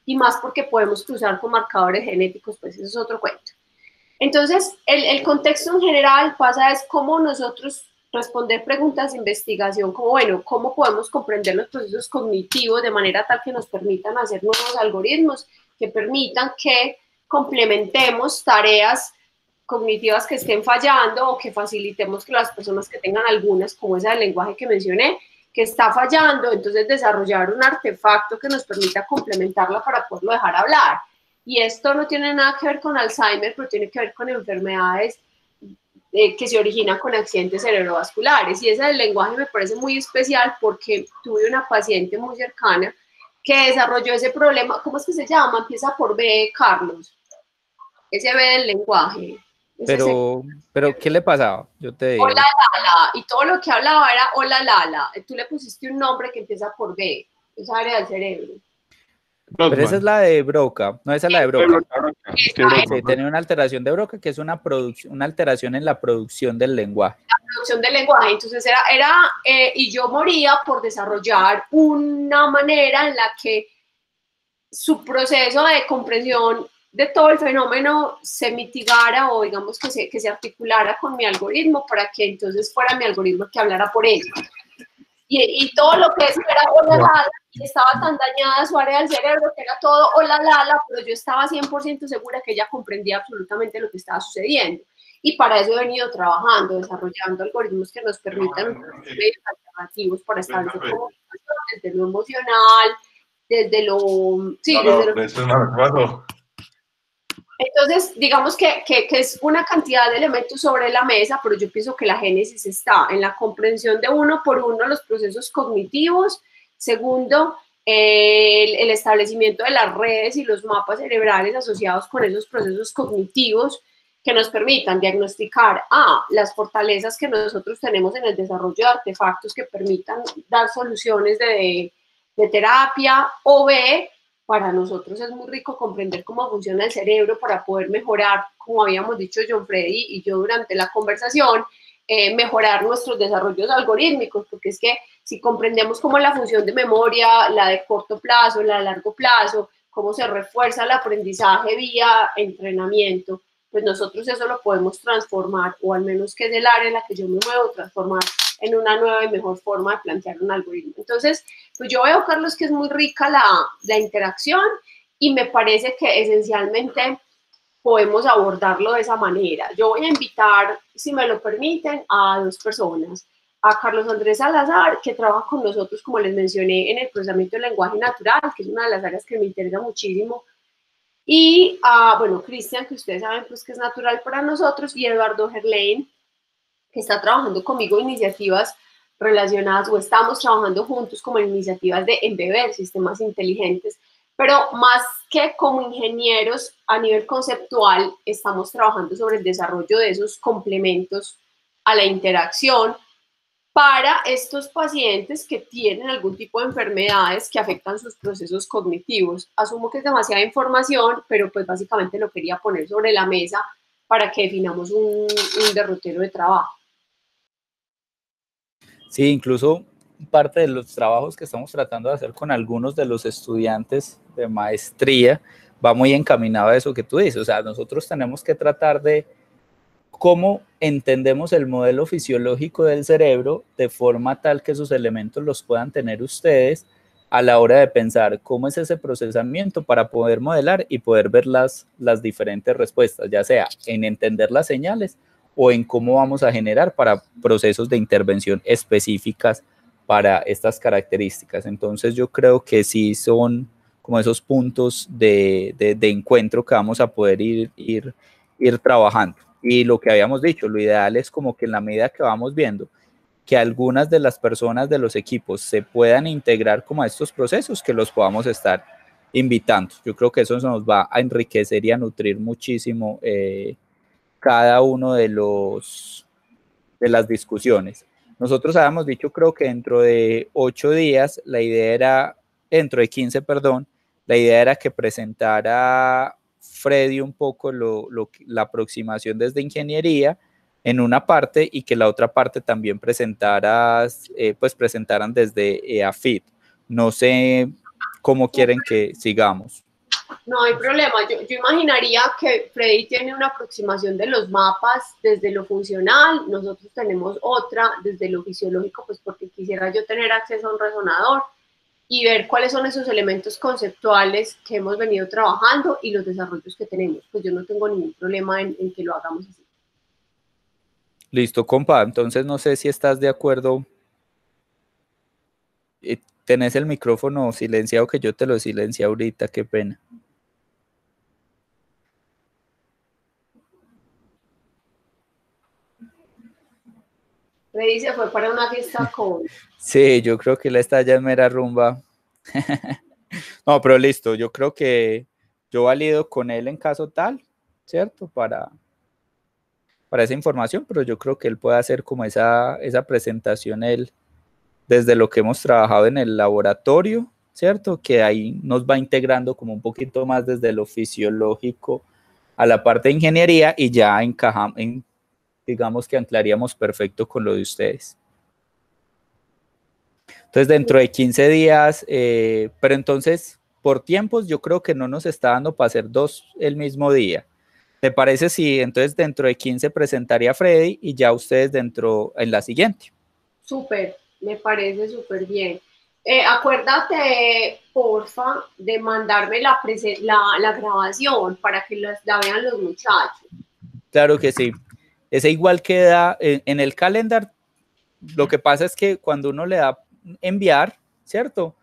y más porque podemos cruzar con marcadores genéticos, pues eso es otro cuento. Entonces, el contexto en general pasa es cómo nosotros responder preguntas de investigación, como bueno, cómo podemos comprender los procesos cognitivos de manera tal que nos permitan hacer nuevos algoritmos que permitan que complementemos tareas cognitivas que estén fallando o que facilitemos que las personas que tengan algunas, como esa del lenguaje que mencioné, que está fallando, entonces desarrollar un artefacto que nos permita complementarla para poderlo dejar hablar. Y esto no tiene nada que ver con Alzheimer, pero tiene que ver con enfermedades que se originan con accidentes cerebrovasculares. Y ese del lenguaje me parece muy especial porque tuve una paciente muy cercana que desarrolló ese problema. ¿Cómo es que se llama? Empieza por B, Carlos. Ese B del lenguaje. Pero ¿qué le pasaba? Yo te digo. Hola, Lala. Y todo lo que hablaba era hola, Lala. Tú le pusiste un nombre que empieza por B. Esa área del cerebro. Pero esa es la de Broca, no, esa es la de Broca. Sí, tiene una alteración de Broca, que es una alteración en la producción del lenguaje. La producción del lenguaje, entonces y yo moría por desarrollar una manera en la que su proceso de comprensión de todo el fenómeno se mitigara o digamos que se articulara con mi algoritmo para que entonces fuera mi algoritmo que hablara por ella. Y todo lo que era hola, Lala, y estaba tan dañada su área del cerebro que era todo hola, Lala, pero yo estaba 100% segura que ella comprendía absolutamente lo que estaba sucediendo. Y para eso he venido trabajando, desarrollando algoritmos que nos permitan medios alternativos para establecer comunicación desde lo emocional, desde lo... Sí, desde lo... Entonces, digamos que es una cantidad de elementos sobre la mesa, pero yo pienso que la génesis está en la comprensión de uno por uno los procesos cognitivos. Segundo, el establecimiento de las redes y los mapas cerebrales asociados con esos procesos cognitivos que nos permitan diagnosticar las fortalezas que nosotros tenemos en el desarrollo de artefactos que permitan dar soluciones de terapia, o B, para nosotros es muy rico comprender cómo funciona el cerebro para poder mejorar, como habíamos dicho John Freddy y yo durante la conversación, mejorar nuestros desarrollos algorítmicos, porque es que si comprendemos cómo la función de memoria, la de corto plazo, la de largo plazo, cómo se refuerza el aprendizaje vía entrenamiento, pues nosotros eso lo podemos transformar, o al menos que es el área en la que yo me muevo, transformar en una nueva y mejor forma de plantear un algoritmo. Entonces, pues yo veo, Carlos, que es muy rica la interacción y me parece que esencialmente podemos abordarlo de esa manera. Yo voy a invitar, si me lo permiten, a dos personas. A Carlos Andrés Salazar, que trabaja con nosotros, como les mencioné, en el procesamiento del lenguaje natural, que es una de las áreas que me interesa muchísimo. Y a, bueno, Cristian, que ustedes saben pues que es natural para nosotros, y Eduardo Gerlain, que está trabajando conmigo en iniciativas relacionadas, o estamos trabajando juntos como en iniciativas de embeber sistemas inteligentes, pero más que como ingenieros a nivel conceptual, estamos trabajando sobre el desarrollo de esos complementos a la interacción para estos pacientes que tienen algún tipo de enfermedades que afectan sus procesos cognitivos. Asumo que es demasiada información, pero pues básicamente lo quería poner sobre la mesa para que definamos un derrotero de trabajo. Sí, incluso parte de los trabajos que estamos tratando de hacer con algunos de los estudiantes de maestría va muy encaminado a eso que tú dices. O sea, nosotros tenemos que tratar de cómo entendemos el modelo fisiológico del cerebro de forma tal que esos elementos los puedan tener ustedes a la hora de pensar cómo es ese procesamiento para poder modelar y poder ver las diferentes respuestas, ya sea en entender las señales o en cómo vamos a generar para procesos de intervención específicas para estas características. Entonces yo creo que sí son como esos puntos de encuentro que vamos a poder ir trabajando. Y lo que habíamos dicho, lo ideal es como que en la medida que vamos viendo que algunas de las personas de los equipos se puedan integrar como a estos procesos, que los podamos estar invitando. Yo creo que eso nos va a enriquecer y a nutrir muchísimo cada uno de las discusiones. Nosotros habíamos dicho, creo que dentro de 8 días, la idea era, dentro de 15, perdón, la idea era que presentara Freddy un poco la aproximación desde ingeniería en una parte y que la otra parte también presentaran desde EAFIT. No sé cómo quieren que sigamos. No hay problema, yo imaginaría que Freddy tiene una aproximación de los mapas desde lo funcional, nosotros tenemos otra desde lo fisiológico, pues porque quisiera yo tener acceso a un resonador y ver cuáles son esos elementos conceptuales que hemos venido trabajando y los desarrollos que tenemos. Pues yo no tengo ningún problema en que lo hagamos así. Listo, compa, entonces no sé si estás de acuerdo. Tenés el micrófono silenciado, que yo te lo silencié ahorita, qué pena. Freddy se fue para una fiesta con... Sí, yo creo que él está ya en mera rumba. No, pero listo, yo creo que yo valido con él en caso tal, ¿cierto? Para esa información, pero yo creo que él puede hacer como esa presentación él desde lo que hemos trabajado en el laboratorio, ¿cierto? Que ahí nos va integrando como un poquito más desde lo fisiológico a la parte de ingeniería y ya encajamos, digamos que anclaríamos perfecto con lo de ustedes. Entonces, dentro de 15 días, pero entonces, por tiempos, yo creo que no nos está dando para hacer 2 el mismo día. ¿Te parece si entonces dentro de 15 presentaría a Freddy y ya ustedes en la siguiente? Súper, me parece súper bien. Acuérdate, porfa, de mandarme la grabación para que la vean los muchachos. Claro que sí. Ese igual queda en el calendar. Lo que pasa es que cuando uno le da enviar, ¿cierto?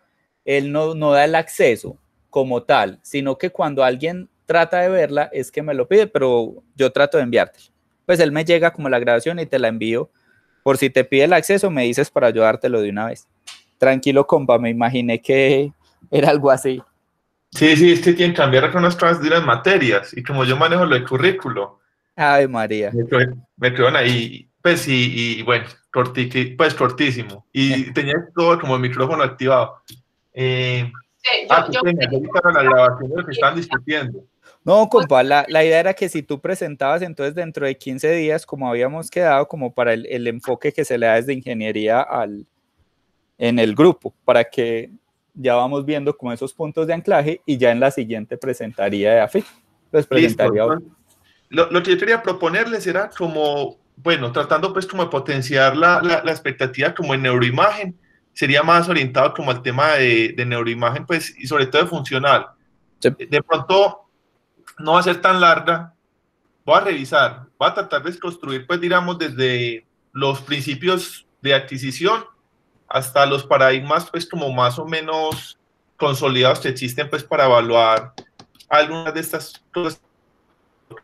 Él no da el acceso como tal, sino que cuando alguien trata de verla es que me lo pide, pero yo trato de enviártela. Pues él me llega como la grabación y te la envío. Por si te pide el acceso, me dices para ayudártelo de una vez. Tranquilo, compa, me imaginé que era algo así. Sí, es que tienen que cambiar con nuestras materias, y como yo manejo lo de currículo, Ave María. me quedaron ahí, pues, y bueno, cortísimo, y tenía todo como el micrófono activado. La grabación de lo que estaban discutiendo. No, compa, la idea era que si tú presentabas entonces dentro de 15 días, como habíamos quedado, como para el enfoque que se le da desde ingeniería en el grupo, para que ya vamos viendo como esos puntos de anclaje y ya en la siguiente presentaría de AFI. Pues presentaría. Listo. Lo que yo quería proponerles era como, bueno, tratando pues como de potenciar la expectativa como en neuroimagen, sería más orientado como al tema de neuroimagen, pues, y sobre todo de funcional. Sí. De pronto no va a ser tan larga, voy a revisar, voy a tratar de construir, pues, digamos, desde los principios de adquisición hasta los paradigmas, pues, como más o menos consolidados que existen, pues, para evaluar algunas de estas cosas.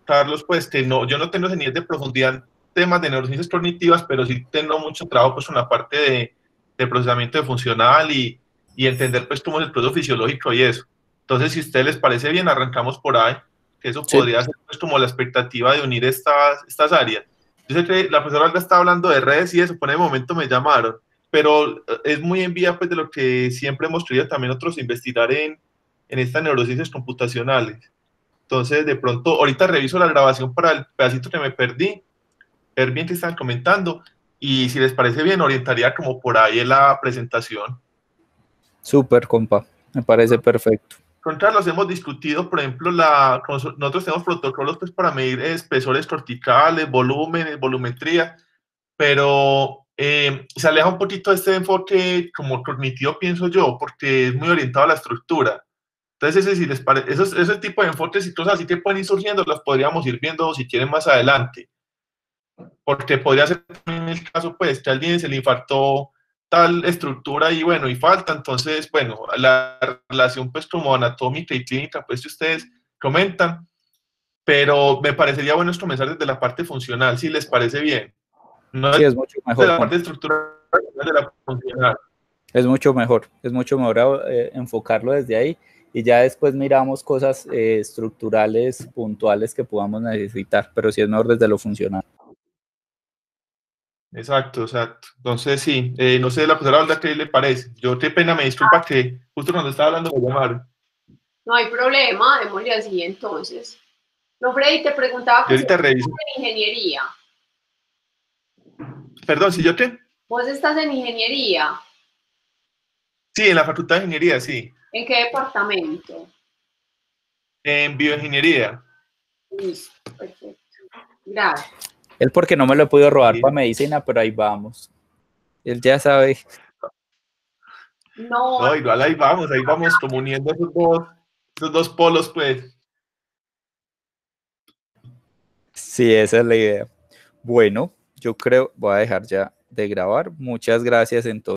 Carlos, pues, que no, yo no tengo ese nivel de profundidad en temas de neurociencias cognitivas, pero sí tengo mucho trabajo, pues, en la parte de procesamiento de funcional y entender, pues, cómo es el proceso fisiológico y eso. Entonces, si a ustedes les parece bien, arrancamos por ahí, que eso podría ser, pues, como la expectativa de unir estas áreas. Yo sé que la profesora Olga está hablando de redes y eso, por el momento me llamaron, pero es muy en vía, pues, de lo que siempre hemos querido también otros investigar en estas neurociencias computacionales. Entonces, de pronto, ahorita reviso la grabación para el pedacito que me perdí, ver bien que están comentando, y si les parece bien, orientaría como por ahí en la presentación. Súper, compa, me parece perfecto. Con Carlos hemos discutido, por ejemplo, nosotros tenemos protocolos, pues, para medir espesores corticales, volúmenes, volumetría, pero se aleja un poquito de este enfoque como cognitivo, pienso yo, porque es muy orientado a la estructura. Entonces, si les parece, ese tipo de enfoques y cosas así que pueden ir surgiendo, las podríamos ir viendo si quieren más adelante. porque podría ser también el caso, pues, que a alguien se le infartó tal estructura y bueno, y falta, entonces, bueno, la relación pues como anatómica y clínica, pues que ustedes comentan, pero me parecería bueno es comenzar desde la parte funcional, si les parece bien, no Sí, desde es mucho mejor, la parte estructural, de la funcional. es mucho mejor enfocarlo desde ahí y ya después miramos cosas estructurales puntuales que podamos necesitar, pero sí es mejor desde lo funcional. Exacto, exacto. Entonces, sí, no sé, la profesora Alda, ¿qué le parece? Yo, qué pena, me disculpa que justo cuando estaba hablando me llamaron. No hay problema, démosle así entonces. No, Freddy, te preguntaba Yo que si ahorita vos reviso. estás en ingeniería. Perdón, ¿si yo qué? ¿Vos estás en ingeniería? Sí, en la Facultad de Ingeniería, sí. ¿En qué departamento? En bioingeniería. Listo, perfecto. Gracias. Él porque no me lo he podido robar Sí. para medicina, pero ahí vamos. Él ya sabe. No, No, igual ahí vamos como uniendo esos dos polos, pues. Sí, esa es la idea. Bueno, yo creo, voy a dejar ya de grabar. Muchas gracias entonces.